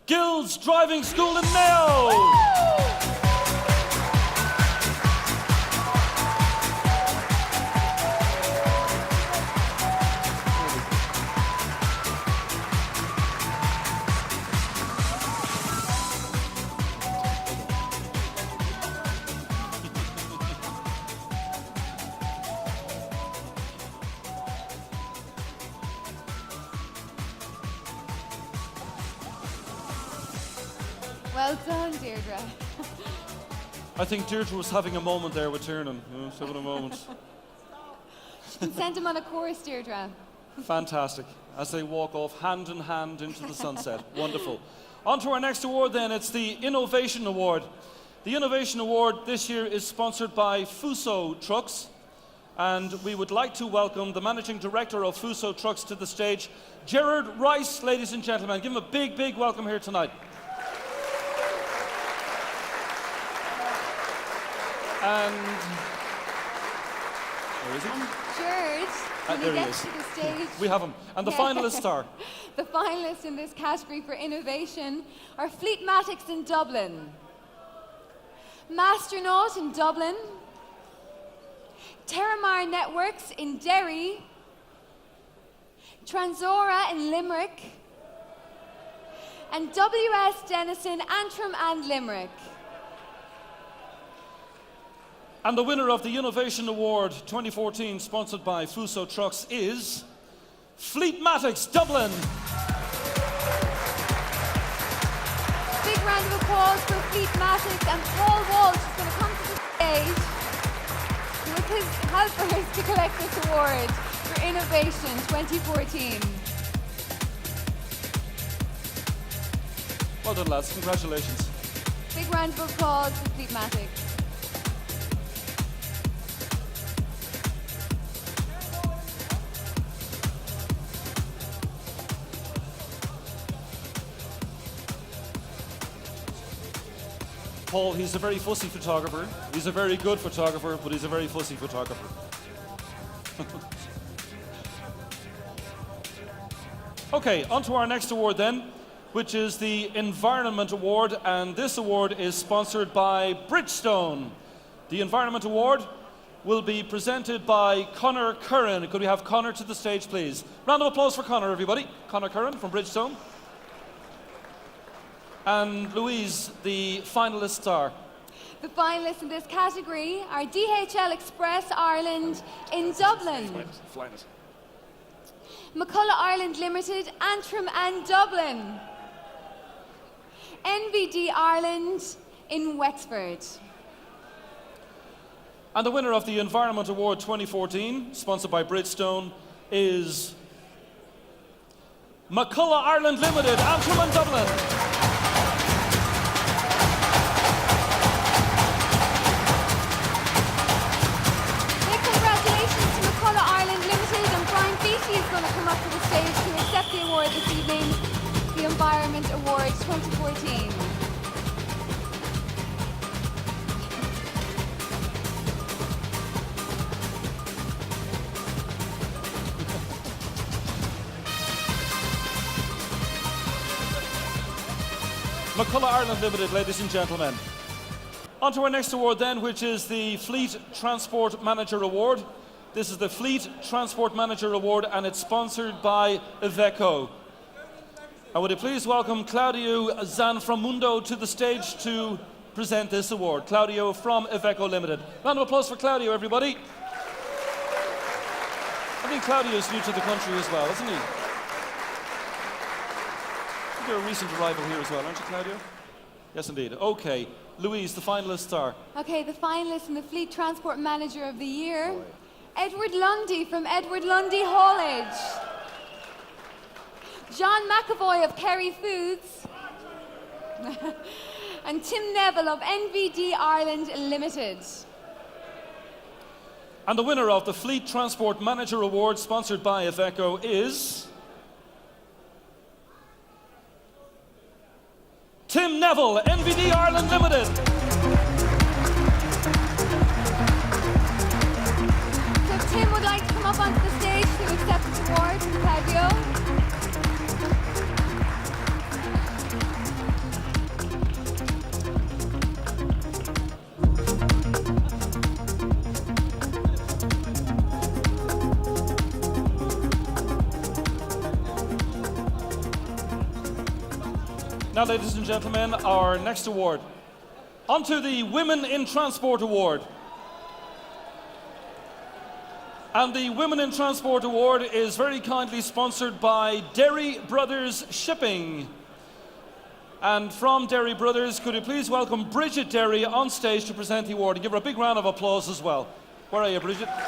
Gills Driving School in Mayo. Well done, Deirdre. I think Deirdre was having a moment there with Tiernan. She was having a moment. You can send him on a course, Deirdre. Fantastic. As they walk off hand in hand into the sunset. Wonderful. On to our next award then. It's the Innovation Award. The Innovation Award this year is sponsored by Fuso Trucks. And we would like to welcome the Managing Director of Fuso Trucks to the stage, Gerard Rice, ladies and gentlemen. Give him a big, big welcome here tonight. And where is he? George, can you there he get is. to the stage? We have him. And the finalists are? The finalists in this category for innovation are Fleetmatics in Dublin, Masternaut in Dublin, Terramar Networks in Derry, Transora in Limerick, and WS Denison, Antrim and Limerick. And the winner of the Innovation Award 2014, sponsored by Fuso Trucks, is Fleetmatics Dublin. Big round of applause for Fleetmatics, and Paul Walsh is going to come to the stage with his helpers to collect this award for Innovation 2014. Well done, lads. Congratulations. Big round of applause for Fleetmatics. Paul, he's a very fussy photographer. He's a very good photographer, but he's a very fussy photographer. Okay, on to our next award then, which is the Environment Award, and this award is sponsored by Bridgestone. The Environment Award will be presented by Conor Curran. Could we have Conor to the stage, please? Round of applause for Conor, everybody. Conor Curran from Bridgestone. And Louise, the finalist star. The finalists in this category are DHL Express Ireland in Dublin, Flying it. McCullough Ireland Limited, Antrim and Dublin, NVD Ireland in Wexford. And the winner of the Environment Award 2014, sponsored by Bridgestone, is McCullough Ireland Limited, Antrim and Dublin. Is going to come up to the stage to accept the award this evening, the Environment Award 2014. McCullough Ireland Limited, ladies and gentlemen. On to our next award then, which is the Fleet Transport Manager Award. This is the Fleet Transport Manager Award, and it's sponsored by Iveco. I would you please welcome Claudio Zanframundo to the stage to present this award. Claudio from Iveco Limited. Round of applause for Claudio, everybody. I think Claudio is new to the country as well, isn't he? I think you're a recent arrival here as well, aren't you, Claudio? Yes, indeed. Okay. Louise, the finalists are. Okay, the finalists in the Fleet Transport Manager of the Year. Edward Lundy from Edward Lundy Haulage. John McAvoy of Kerry Foods. And Tim Neville of NVD Ireland Limited. And the winner of the Fleet Transport Manager Award, sponsored by Iveco, is Tim Neville, NVD Ireland Limited. So if Tim would like to come up onto the stage to accept this award from Claudio. Now, ladies and gentlemen, our next award. On to the Women in Transport Award. And the Women in Transport Award is very kindly sponsored by Derry Brothers Shipping. And from Derry Brothers, could you please welcome Bridget Derry on stage to present the award, and give her a big round of applause as well. Where are you, Bridget? How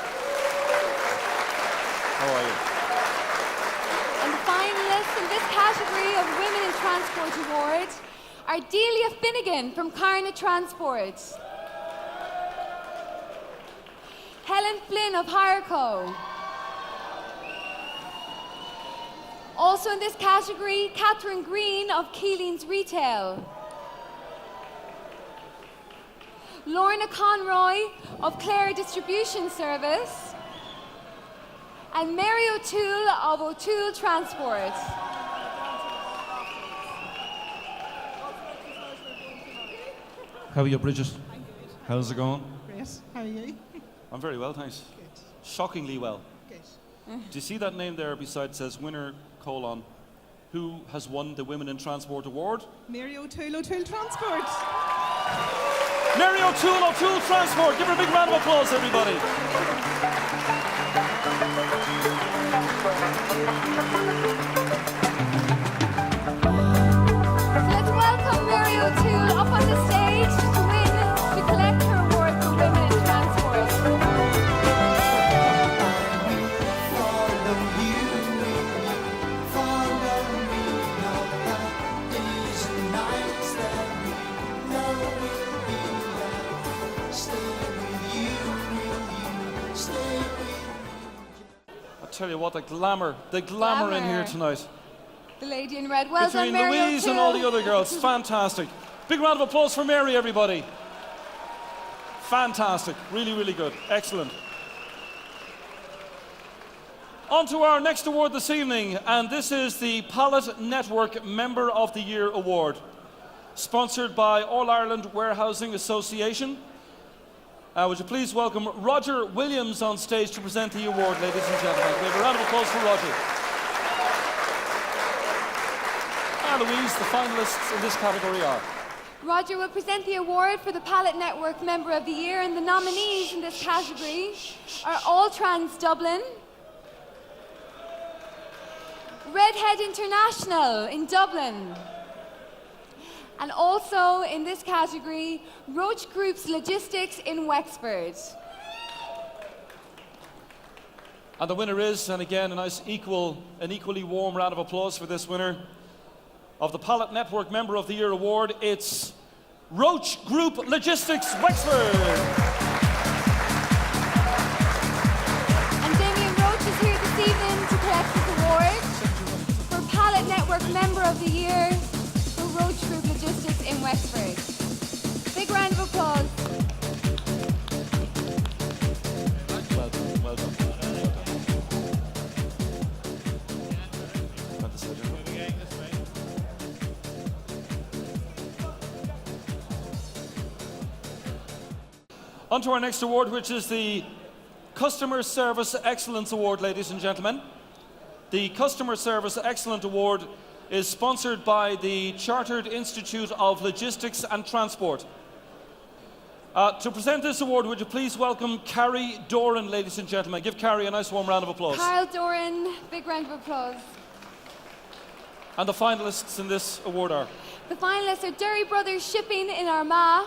are you? And the finalists in this category of Women in Transport Award are Delia Finnegan from Carna Transport, Helen Flynn of Hireco. Also in this category, Catherine Green of Keeling's Retail, Lorna Conroy of Clare Distribution Service, and Mary O'Toole of O'Toole Transport. How are you, Bridget? I'm good. How's it going? Great. How are you? I'm very well, thanks. Good. Shockingly well. Good. Do you see that name there beside says winner, colon, who has won the Women in Transport Award? Mary O'Toole, O'Toole Transport. Mary O'Toole, O'Toole Transport. Give her a big round of applause, everybody. So let's welcome Mary O'Toole up on the stage to collect her award for Women in Transport. I tell you what, the glamour in here tonight. The lady in red. Well done, Between Mary Louise and all the other girls. Fantastic. Big round of applause for Mary, everybody. Fantastic. Really, really good. Excellent. On to our next award this evening, and this is the Pallet Network Member of the Year Award, sponsored by All Ireland Warehousing Association. Would you please welcome Roger Williams on stage to present the award, ladies and gentlemen. We have a round of applause for Roger. And Louise, the finalists in this category are. Roger will present the award for the Pallet Network Member of the Year, and the nominees in this category are All Trans Dublin, Redhead International in Dublin, and also in this category, Roach Group's Logistics in Wexford. And the winner is, and again, an equally warm round of applause for this winner of the Pallet Network Member of the Year Award. It's Roach Group Logistics Wexford. And Damien Roach is here this evening to collect his award for Pallet Network Member of the Year for Roach Group Logistics in Wexford. Big round of applause. Well done, well done. On to our next award, which is the Customer Service Excellence Award, ladies and gentlemen. The Customer Service Excellence Award is sponsored by the Chartered Institute of Logistics and Transport. To present this award, would you please welcome Carrie Doran, ladies and gentlemen. Give Carrie a nice warm round of applause. Carl Doran, big round of applause. And the finalists in this award are? The finalists are Derry Brothers Shipping in Armagh,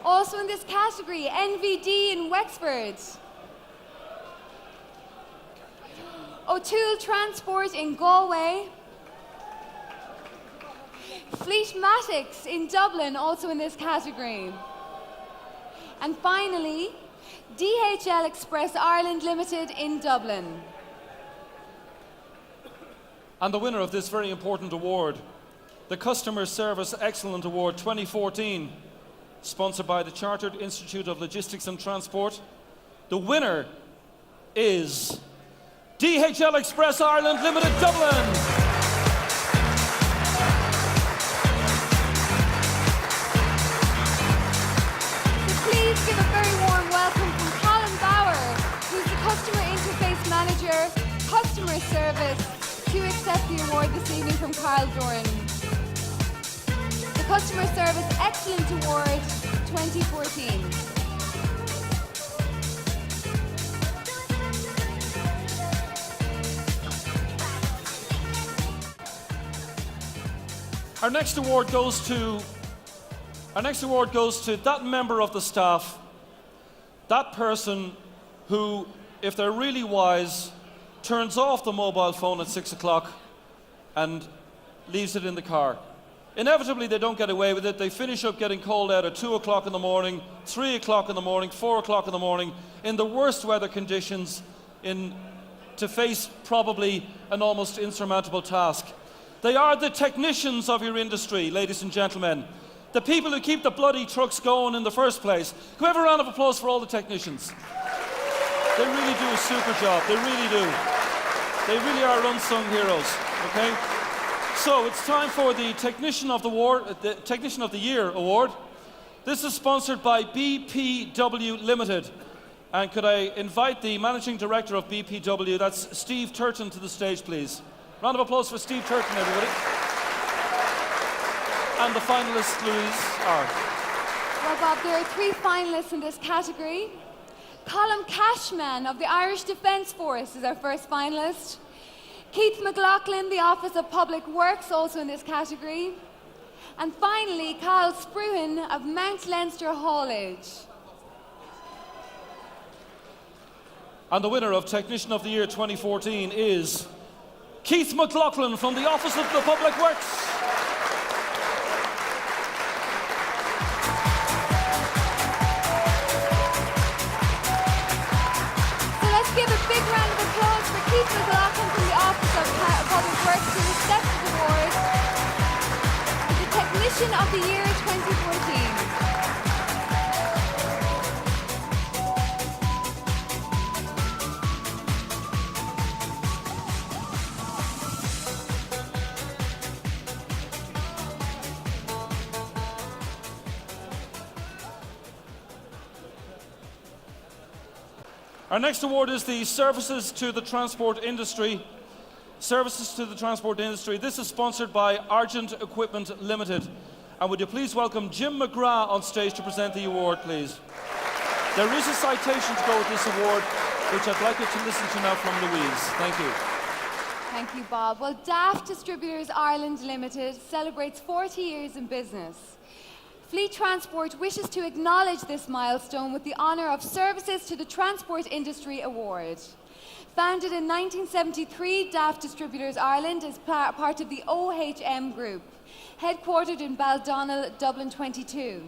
Also in this category, NVD in Wexford. O'Toole Transport in Galway. Fleetmatics in Dublin, also in this category. And finally, DHL Express Ireland Limited in Dublin. And the winner of this very important award, the Customer Service Excellent Award 2014, sponsored by the Chartered Institute of Logistics and Transport. The winner is DHL Express Ireland Limited, Dublin. Please give a very warm welcome from Colin Bauer, who's the Customer Interface Manager, Customer Service, to accept the award this evening from Carl Doran. The Customer Service Excellent Award 2014. Our next award goes to that member of the staff, that person who, if they're really wise, turns off the mobile phone at 6 o'clock and leaves it in the car. Inevitably, they don't get away with it. They finish up getting called out at 2 o'clock in the morning, 3 o'clock in the morning, 4 o'clock in the morning, in the worst weather conditions, to face probably an almost insurmountable task. They are the technicians of your industry, ladies and gentlemen. The people who keep the bloody trucks going in the first place. Can we have a round of applause for all the technicians? They really do a super job. They really do. They really are unsung heroes. Okay? So it's time for the Technician of the Year award. This is sponsored by BPW Limited. And could I invite the Managing Director of BPW, that's Steve Turton, to the stage, please. Round of applause for Steve Turton, everybody. And the finalists, Louise, are... Well, Bob, there are 3 finalists in this category. Colm Cashman of the Irish Defence Force is our first finalist. Keith McLaughlin, the Office of Public Works, also in this category. And finally, Carl Spruhan of Mount Leinster Haulage. And the winner of Technician of the Year 2014 is Keith McLaughlin from the Office of the Public Works. Give a big round of applause for Keith McLaughlin from the Office of Public Works, who accepts the award as the Technician of the Year 2014. Our next award is the Services to the Transport Industry. Services to the Transport Industry. This is sponsored by Argent Equipment Limited. And would you please welcome Jim McGrath on stage to present the award, please. There is a citation to go with this award, which I'd like you to listen to now from Louise. Thank you. Thank you, Bob. Well, Daft Distributors Ireland Limited celebrates 40 years in business. Fleet Transport wishes to acknowledge this milestone with the honour of Services to the Transport Industry Award. Founded in 1973, Daft Distributors Ireland is part of the OHM Group, headquartered in Baldonnel, Dublin 22.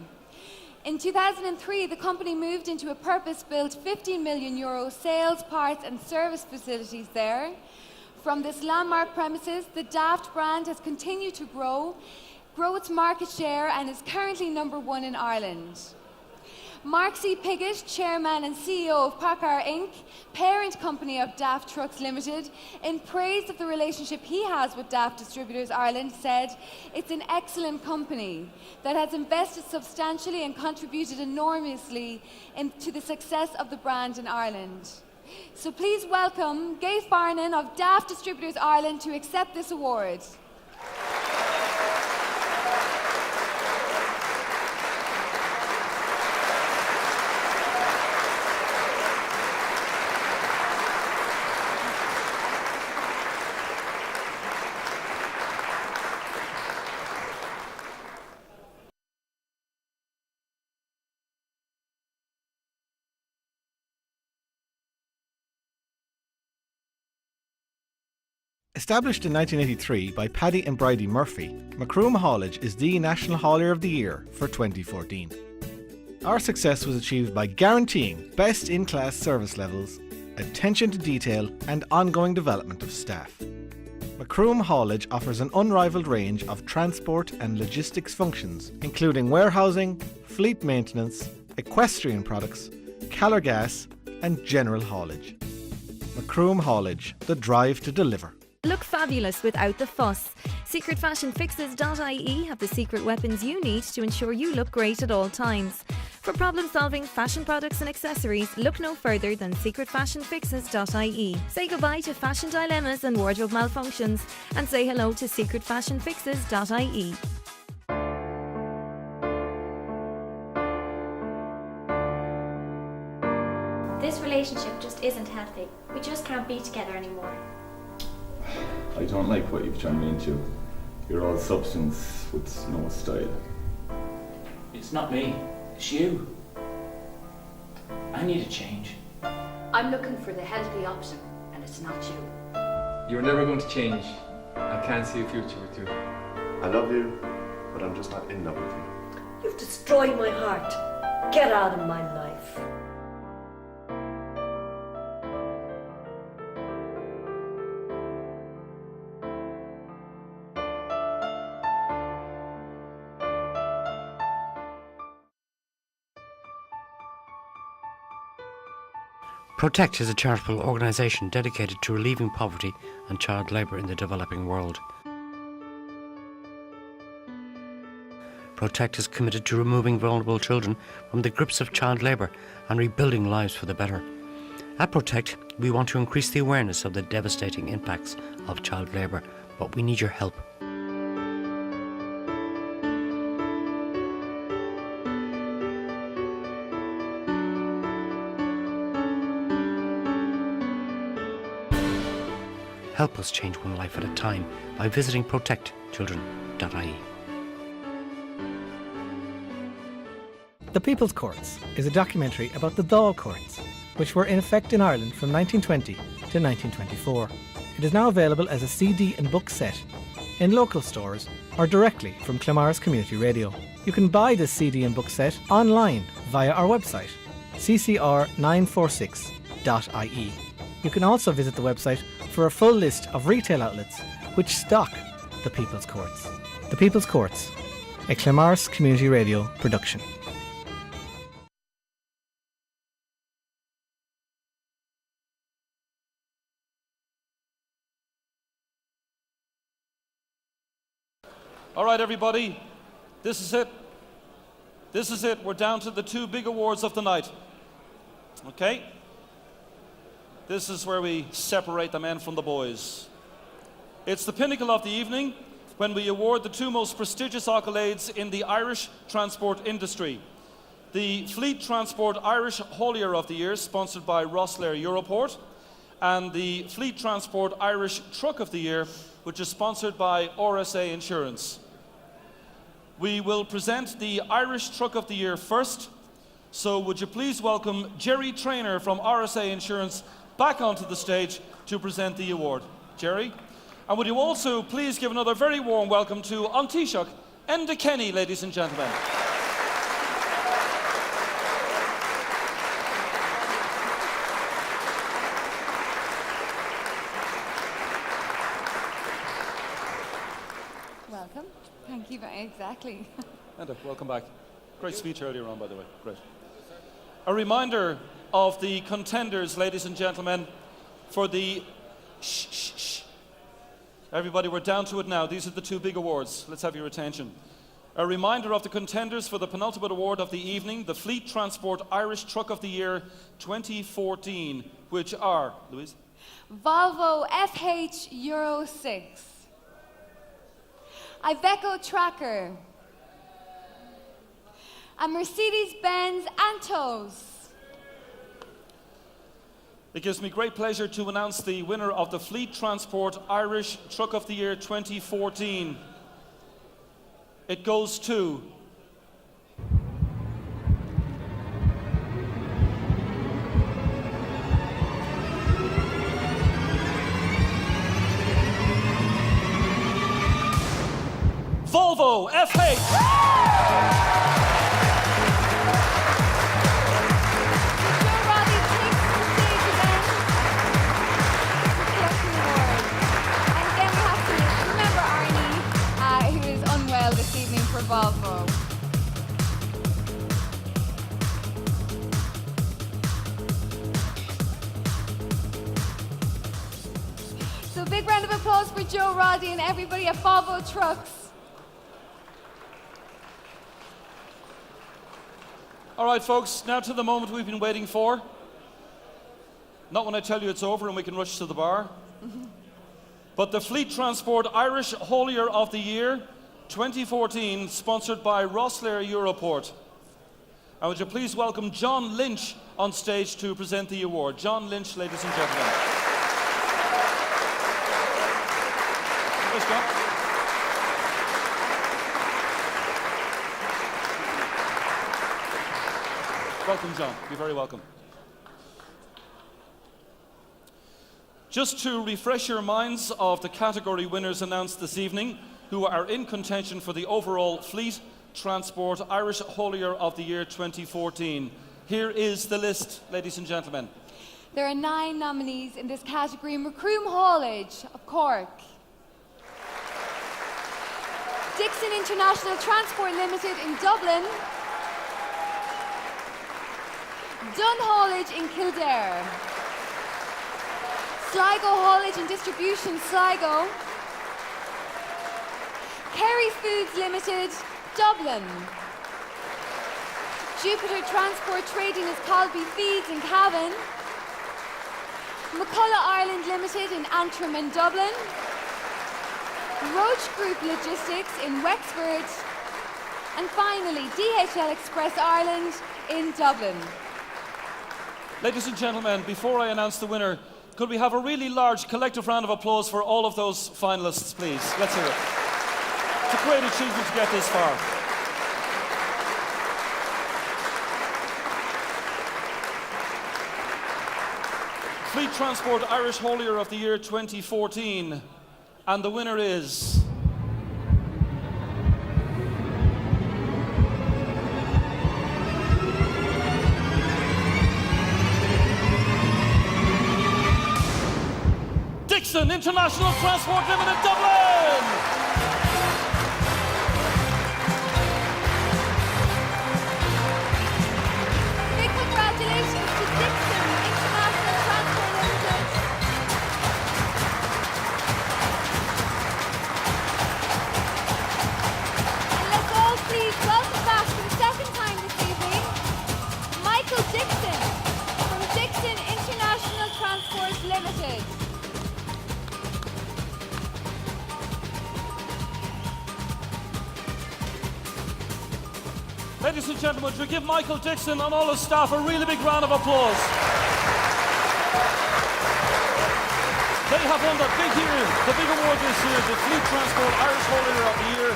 In 2003, the company moved into a purpose-built €15 million sales, parts and service facilities there. From this landmark premises, the Daft brand has continued to grow its market share and is currently #1 in Ireland. Mark C. Piggott, Chairman and CEO of PACCAR Inc., parent company of Daft Trucks Limited, in praise of the relationship he has with Daft Distributors Ireland, said, "It's an excellent company that has invested substantially and contributed enormously to the success of the brand in Ireland." So please welcome Gabe Farnan of Daft Distributors Ireland to accept this award. Established in 1983 by Paddy and Bridie Murphy, Macroom Haulage is the National Haulier of the Year for 2014. Our success was achieved by guaranteeing best in-class service levels, attention to detail and ongoing development of staff. Macroom Haulage offers an unrivaled range of transport and logistics functions, including warehousing, fleet maintenance, equestrian products, Calor gas and general haulage. Macroom Haulage, the drive to deliver. Look fabulous without the fuss. SecretFashionFixes.ie have the secret weapons you need to ensure you look great at all times. For problem-solving fashion products and accessories, look no further than SecretFashionFixes.ie. Say goodbye to fashion dilemmas and wardrobe malfunctions, and say hello to SecretFashionFixes.ie. This relationship just isn't healthy. We just can't be together anymore. I don't like what you've turned me into. You're all substance with no style. It's not me. It's you. I need a change. I'm looking for the healthy option, and it's not you. You're never going to change. I can't see a future with you. I love you, but I'm just not in love with you. You've destroyed my heart. Get out of my life. Protect is a charitable organisation dedicated to relieving poverty and child labour in the developing world. Protect is committed to removing vulnerable children from the grips of child labour and rebuilding lives for the better. At Protect, we want to increase the awareness of the devastating impacts of child labour, but we need your help. Help us change one life at a time by visiting protectchildren.ie. The People's Courts is a documentary about the Dáil Courts, which were in effect in Ireland from 1920 to 1924. It is now available as a CD and book set in local stores or directly from Clamars Community Radio. You can buy this CD and book set online via our website, ccr946.ie. You can also visit the website for a full list of retail outlets which stock The People's Courts. The People's Courts, a Clamars Community Radio production. All right, everybody, this is it. This is it. We're down to the two big awards of the night. Okay? This is where we separate the men from the boys. It's the pinnacle of the evening when we award the two most prestigious accolades in the Irish transport industry. The Fleet Transport Irish Haulier of the Year, sponsored by Rosslare Europort, and the Fleet Transport Irish Truck of the Year, which is sponsored by RSA Insurance. We will present the Irish Truck of the Year first, so would you please welcome Jerry Traynor from RSA Insurance back onto the stage to present the award. Jerry? And would you also please give another very warm welcome to An Taoiseach, Enda Kenny, ladies and gentlemen. Welcome. Thank you very exactly. Enda, welcome back. Great speech earlier on, by the way. Great. A reminder of the contenders, ladies and gentlemen, for the... Shh. Everybody, we're down to it now. These are the two big awards. Let's have your attention. A reminder of the contenders for the penultimate award of the evening, the Fleet Transport Irish Truck of the Year 2014, which are, Louise? Volvo FH Euro 6. Iveco Tracker. A Mercedes-Benz Antos. It gives me great pleasure to announce the winner of the Fleet Transport Irish Truck of the Year 2014. It goes to... Volvo FH. This evening for Volvo. So big round of applause for Joe Roddy and everybody at Volvo Trucks. All right, folks, now to the moment we've been waiting for. Not when I tell you it's over and we can rush to the bar. But the Fleet Transport Irish Haulier of the Year 2014, sponsored by Rosslare Europort. And would you please welcome John Lynch on stage to present the award. John Lynch, ladies and gentlemen. Please, John. Welcome, John. You're very welcome. Just to refresh your minds of the category winners announced this evening, who are in contention for the overall Fleet Transport Irish Haulier of the Year 2014. Here is the list, ladies and gentlemen. There are 9 nominees in this category. Macroom Haulage of Cork. Dixon International Transport Limited in Dublin. Dunn Haulage in Kildare. Sligo Haulage and Distribution, Sligo. Kerry Foods Limited, Dublin. Jupiter Transport Trading as Colby Feeds in Cavan. McCullough Ireland Limited in Antrim and Dublin. Roach Group Logistics in Wexford. And finally, DHL Express Ireland in Dublin. Ladies and gentlemen, before I announce the winner, could we have a really large collective round of applause for all of those finalists, please? Let's hear it. It's a great achievement to get this far. Fleet Transport Irish Haulier of the Year 2014. And the winner is... Dixon International Transport Limited, Dublin! Big congratulations to Dixon International Transport Limited. And let's all please welcome back for the second time this evening, Michael Dixon from Dixon International Transport Limited. Ladies and gentlemen, would you give Michael Dixon and all his staff a really big round of applause? They have won the big award this year, the Fleet Transport Irish Haulier of the Year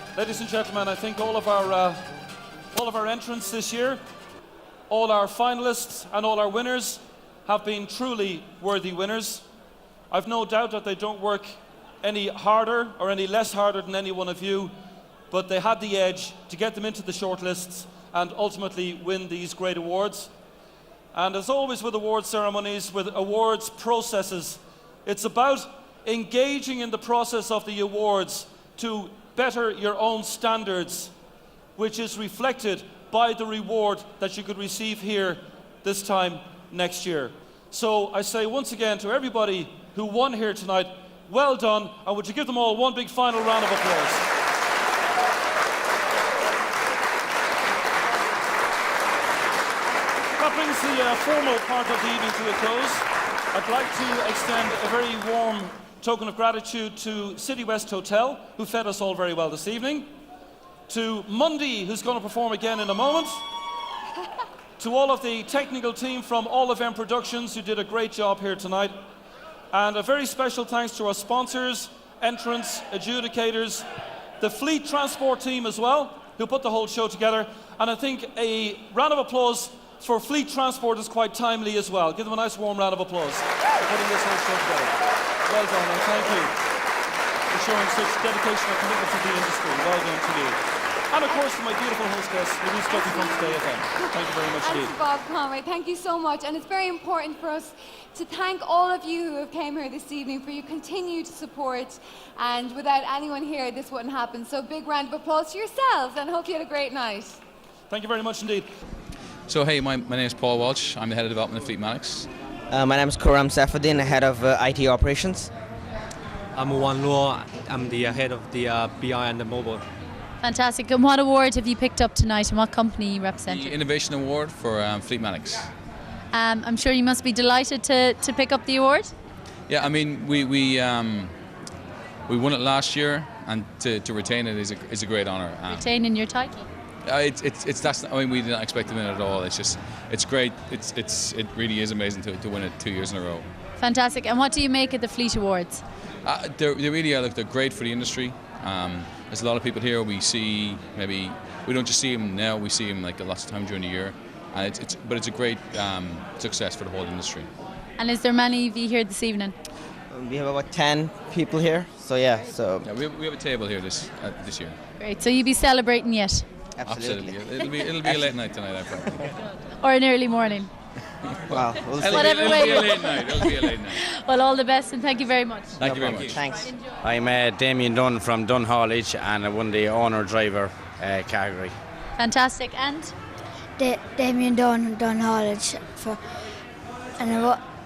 2014. Ladies and gentlemen, I think all of our entrants this year, all our finalists and all our winners have been truly worthy winners. I've no doubt that they don't work any harder or any less harder than any one of you, but they had the edge to get them into the shortlists and ultimately win these great awards. And as always with award ceremonies, with awards processes, it's about engaging in the process of the awards to better your own standards, which is reflected by the reward that you could receive here this time next year. So I say once again to everybody who won here tonight, well done, and would you give them all one big final round of applause? That brings the formal part of the evening to a close. I'd like to extend a very warm token of gratitude to City West Hotel, who fed us all very well this evening, to Mundy, who's going to perform again in a moment, to all of the technical team from All Event Productions who did a great job here tonight. And a very special thanks to our sponsors, entrants, adjudicators, the Fleet Transport team as well, who put the whole show together. And I think a round of applause for Fleet Transport is quite timely as well. Give them a nice warm round of applause for putting this whole show together. Well done, and thank you for showing such dedication and commitment to the industry. Well done to you. And of course, to my beautiful hostess, Louise Duffy from Today FM. Thank you very much And indeed. to Bob Conway, thank you so much. And it's very important for us to thank all of you who have came here this evening for your continued support. And without anyone here, this wouldn't happen. So big round of applause to yourselves, and hope you had a great night. Thank you very much indeed. So hey, my name is Paul Walsh. I'm the head of development of Fleetmatics. My name is Kuram Saifuddin, head of IT operations. I'm Wan Luo. I'm the head of the BI and the mobile. Fantastic. And what award have you picked up tonight, and what company you represent? The Innovation Award for Fleetmatics. I'm sure you must be delighted to pick up the award. Yeah, I mean we won it last year, and to retain it is a great honour. Retaining your title. We didn't expect to win it at all. It's great. It really is amazing to win it 2 years in a row. Fantastic. And what do you make of the Fleet Awards? They really are. They're great for the industry. There's a lot of people here. We don't just see them now. We see them like lots of time during the year, and it's a great success for the whole industry. And is there many of you here this evening? We have about 10 people here. So yeah. We have a table here this year. Great. So you'll be celebrating yet? Absolutely. It'll be a late night tonight, I probably. Or an early morning? Well, whatever way. It'll be a late night. It'll be a late night. Well, all the best, and thank you very much. Thank you very much. Thanks. I'm Damien Dunn from Dunn Haulage, and I won the owner-driver category. Fantastic. And? Damien Dunn from Dunn Haulage.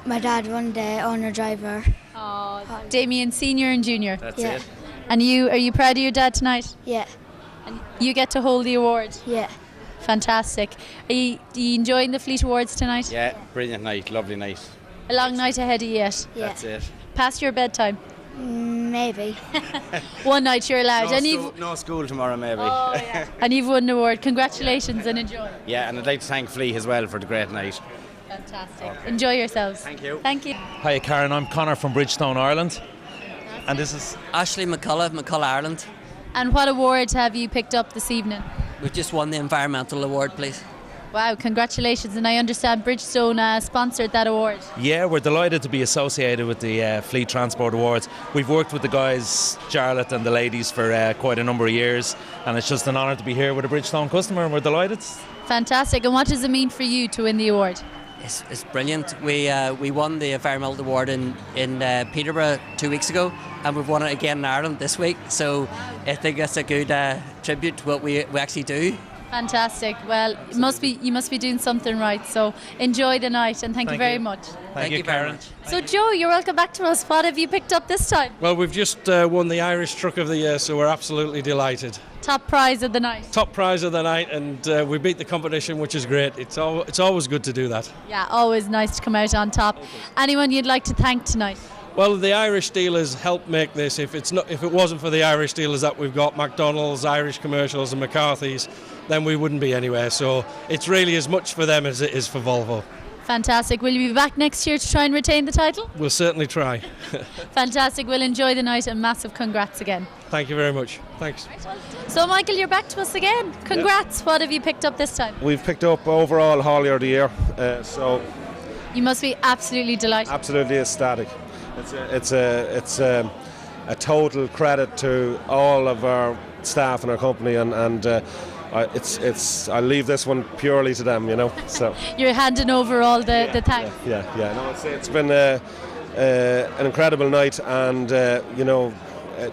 My dad won the owner-driver. Oh, Damien, senior and junior. That's Yeah. it. And are you proud of your dad tonight? Yeah. And you get to hold the award? Yeah. Fantastic. Are you enjoying the Fleet Awards tonight? Yeah, brilliant night, lovely night. A long night ahead of you yet? Yeah. That's it. Past your bedtime? Maybe. One night you're allowed. No school tomorrow, maybe. Oh, yeah. And you've won an award. Congratulations and enjoy. Yeah, and I'd like to thank Fleet as well for the great night. Fantastic. Enjoy yourselves. Thank you. Thank you. Hi Karen, I'm Connor from Bridgestone, Ireland. And this is Ashley McCullough, Ireland. And what award have you picked up this evening? We've just won the environmental award, please. Wow, congratulations. And I understand Bridgestone sponsored that award. Yeah, we're delighted to be associated with the Fleet Transport Awards. We've worked with the guys, Charlotte and the ladies, for quite a number of years, and it's just an honour to be here with a Bridgestone customer, and we're delighted. Fantastic. And what does it mean for you to win the award? It's brilliant. We won the environmental award in Peterborough 2 weeks ago, and we've won it again in Ireland this week. So I think that's a good tribute to what we actually do. Fantastic. Well, you must be doing something right. So enjoy the night, and thank you very much. Thank you, Karen. So Joe, you're welcome back to us. What have you picked up this time? Well, we've just won the Irish Truck of the Year, so we're absolutely delighted. Top prize of the night. Top prize of the night, and we beat the competition, which is great. It's always good to do that. Yeah, always nice to come out on top. Anyone you'd like to thank tonight? Well, the Irish dealers helped make this. If it wasn't for the Irish dealers that we've got, McDonald's, Irish Commercials and McCarthy's, then we wouldn't be anywhere. So it's really as much for them as it is for Volvo. Fantastic. Will you be back next year to try and retain the title? We'll certainly try. Fantastic. We'll enjoy the night, and massive congrats again. Thank you very much. Thanks. So Michael, you're back to us again. Congrats. What have you picked up this time? We've picked up overall haulier of the year, so You must be absolutely delighted. absolutely ecstatic. It's a total credit to all of our staff and our company, and I'll leave this one purely to them, So You're handing over all the thanks. yeah. No, it's been an incredible night, and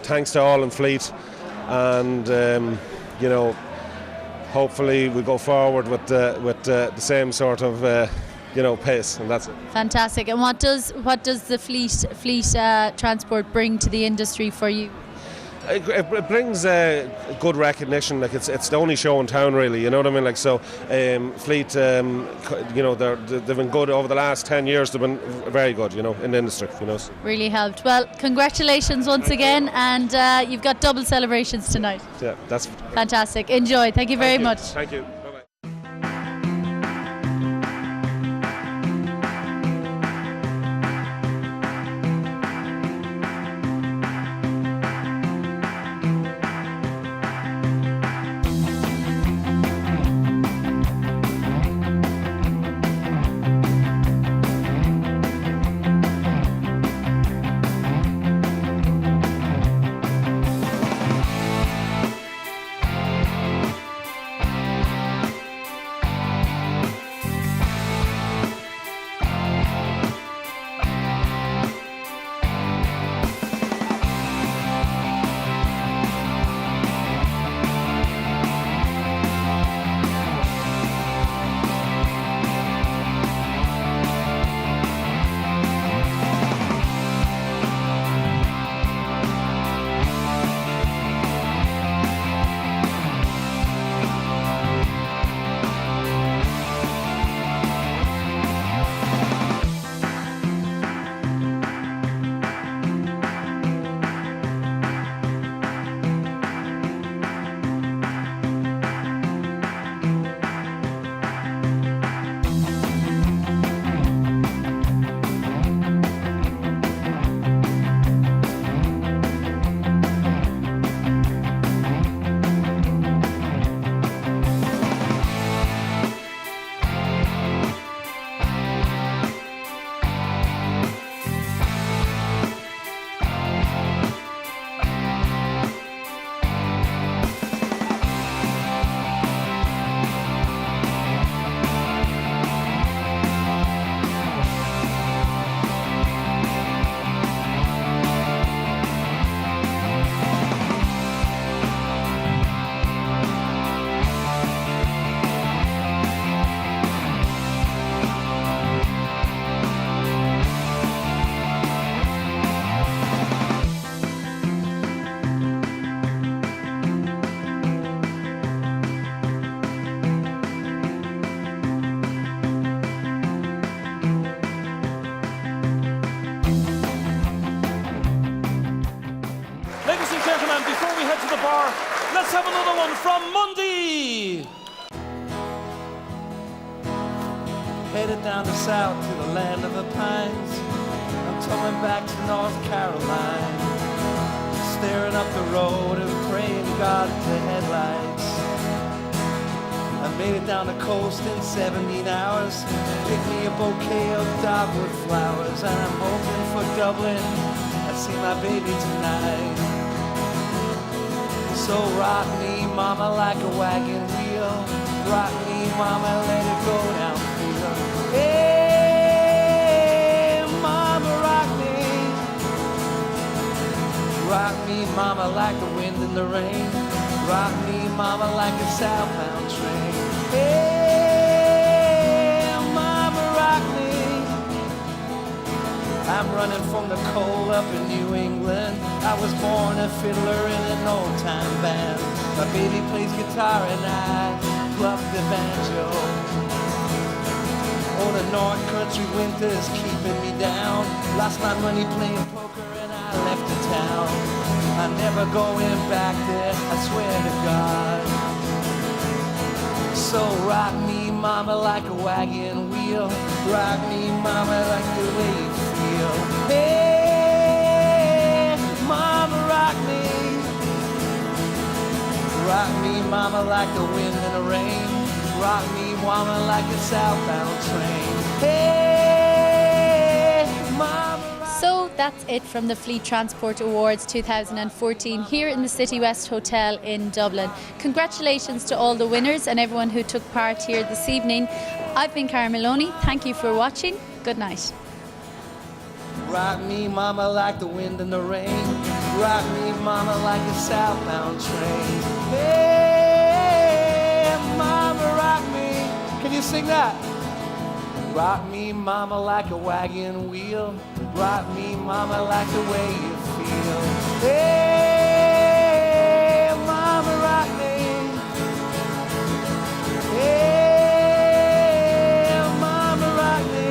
thanks to all in Fleet, and hopefully we go forward with the same sort of pace, and that's it. Fantastic. And what does the fleet transport bring to the industry for you? It brings good recognition. Like it's the only show in town, really. You know what I mean? Like so, Fleet. They've been good over the last 10 years. They've been very good. In the industry. Really helped. Well, congratulations once again, and you've got double celebrations tonight. Yeah, that's fantastic. Enjoy. Thank you very much. Thank you. and before we head to the bar, let's have another one from Mundy. Headed down the south to the land of the pines. I'm coming back to North Carolina, staring up the road and praying to God for headlights. I made it down the coast in 17 hours. Picked me a bouquet of dogwood flowers, and I'm hoping for Dublin. I see my baby tonight. So rock me, mama, like a wagon wheel. Rock me, mama, let it go downfield. Hey, mama, rock me. Rock me, mama, like the wind and the rain. Rock me, mama, like a southbound train. Hey, mama, rock me. I'm running from the cold up in New England. I was born a fiddler in an old-time band. My baby plays guitar and I pluck the banjo. Oh, the North Country winter's keeping me down. Lost my money playing poker and I left the town. I'm never going back there, I swear to God. So rock me, mama, like a wagon wheel. Rock me, mama, like the way you feel. Hey, mama, rock me. Rock me, mama, like the wind and the rain. Rock me, mama, like a southbound train. Hey, mama. So that's it from the Fleet Transport Awards 2014 here in the City West Hotel in Dublin. Congratulations to all the winners and everyone who took part here this evening. I've been Cara Maloney. Thank you for watching. Good night. Rock me, mama, like the wind and the rain. Rock me, mama, like a southbound train. Hey, mama, rock me. Can you sing that? Rock me, mama, like a wagon wheel. Rock me, mama, like the way you feel. Hey, mama, rock me. Hey, mama, rock me.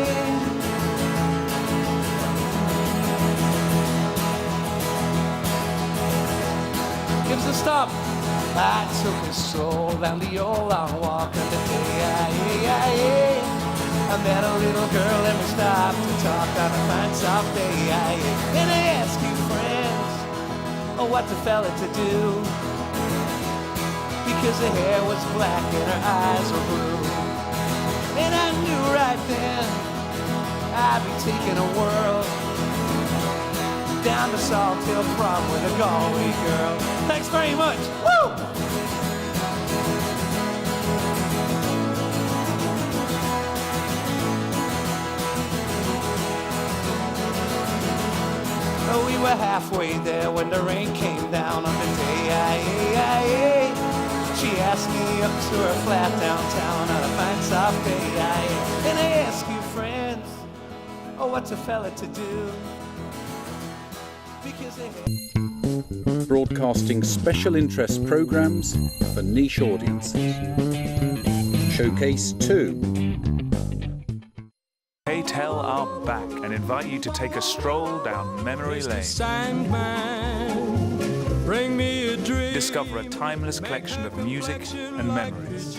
Give us a stop. I took a stroll down the old long walk and the day I met a little girl and we stopped to talk on a fine soft day. And I asked you friends, oh, what's a fella to do? Because her hair was black and her eyes were blue. And I knew right then I'd be taking a whirl down to Salt Hill Prom with a Galway girl. Thanks very much. Woo! Oh, we were halfway there when the rain came down on the day. She asked me up to her flat downtown on a fine soft day. And I asked you friends, oh, what's a fella to do? Because they broadcasting special interest programs for niche audiences. Showcase 2. K-Tel are back and invite you to take a stroll down memory lane. Bring me a drink. Discover a timeless collection of music and memories.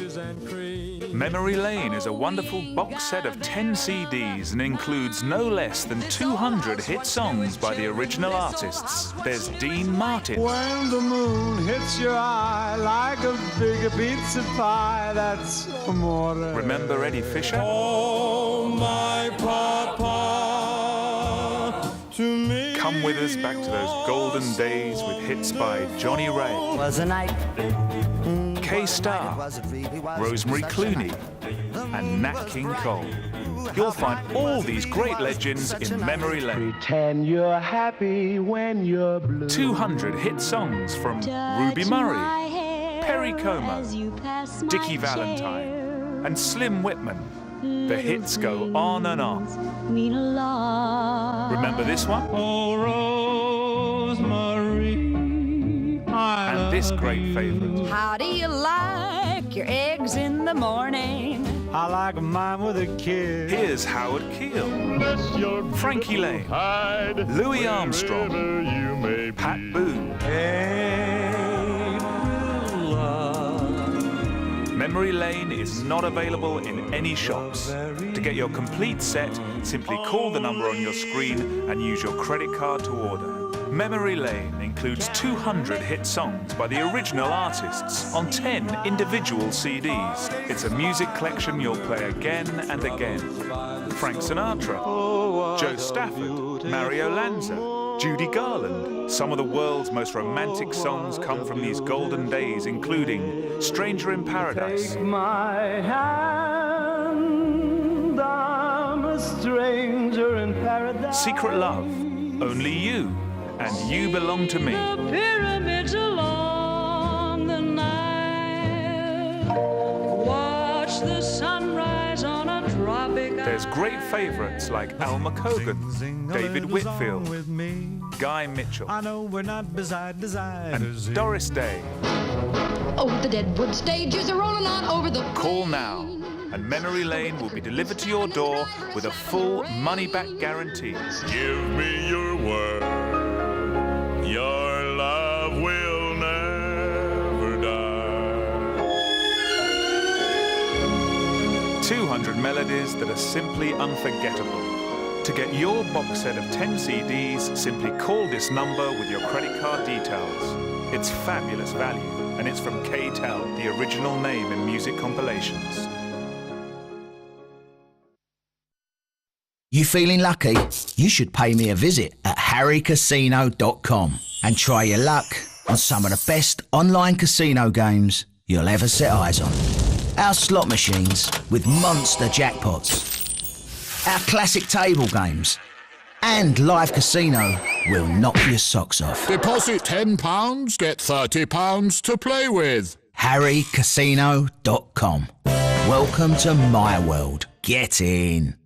Memory Lane is a wonderful box set of 10 CDs and includes no less than 200 hit songs by the original artists. There's Dean Martin. When the moon hits your eye like a big pizza pie, that's amore. Remember Eddie Fisher? Oh, my papa, to me. Come with us back to those golden days with hits by Johnny Ray, Was a night. K-Star, Rosemary Clooney, and Nat King Cole. You'll find all these great legends in Memory Lane. Pretend you're happy when you're blue. 200 hit songs from Ruby Murray, Perry Como, Dickie Valentine, and Slim Whitman. The hits go on and on. Remember this one? Oh, Rosemary. And this great favourite. How do you like your eggs in the morning? I like mine with a kiss. Here's Howard Keel, Frankie Lane, Louis Armstrong, Pat Boone, Lane is not available in any shops. To get your complete set, simply call the number on your screen and use your credit card to order. Memory Lane includes 200 hit songs by the original artists on 10 individual CDs. It's a music collection you'll play again and again. Frank Sinatra, Joe Stafford, Mario Lanza, Judy Garland. Some of the world's most romantic songs come from these golden days, including Stranger in Paradise, Take my hand, I'm a stranger in paradise. Secret Love, Only You, and You Belong to Me. Pyramids along the Nile. Watch the sunrise on a tropic There's great favourites like Alma Cogan, David Whitfield, Guy Mitchell, I know we're not beside designers. and Doris Day. Oh, the Deadwood stages are rolling on over the... Call now, and Memory Lane will be delivered to your door with a full money-back guarantee. Give me your word, your love will never die. 200 melodies that are simply unforgettable. To get your box set of 10 CDs, simply call this number with your credit card details. It's fabulous value, and it's from K-Tel, the original name in music compilations. You feeling lucky? You should pay me a visit at harrycasino.com and try your luck on some of the best online casino games you'll ever set eyes on. Our slot machines with monster jackpots, our classic table games, and live casino will knock your socks off. Deposit £10, get £30 to play with. harrycasino.com. Welcome to my world. Get in.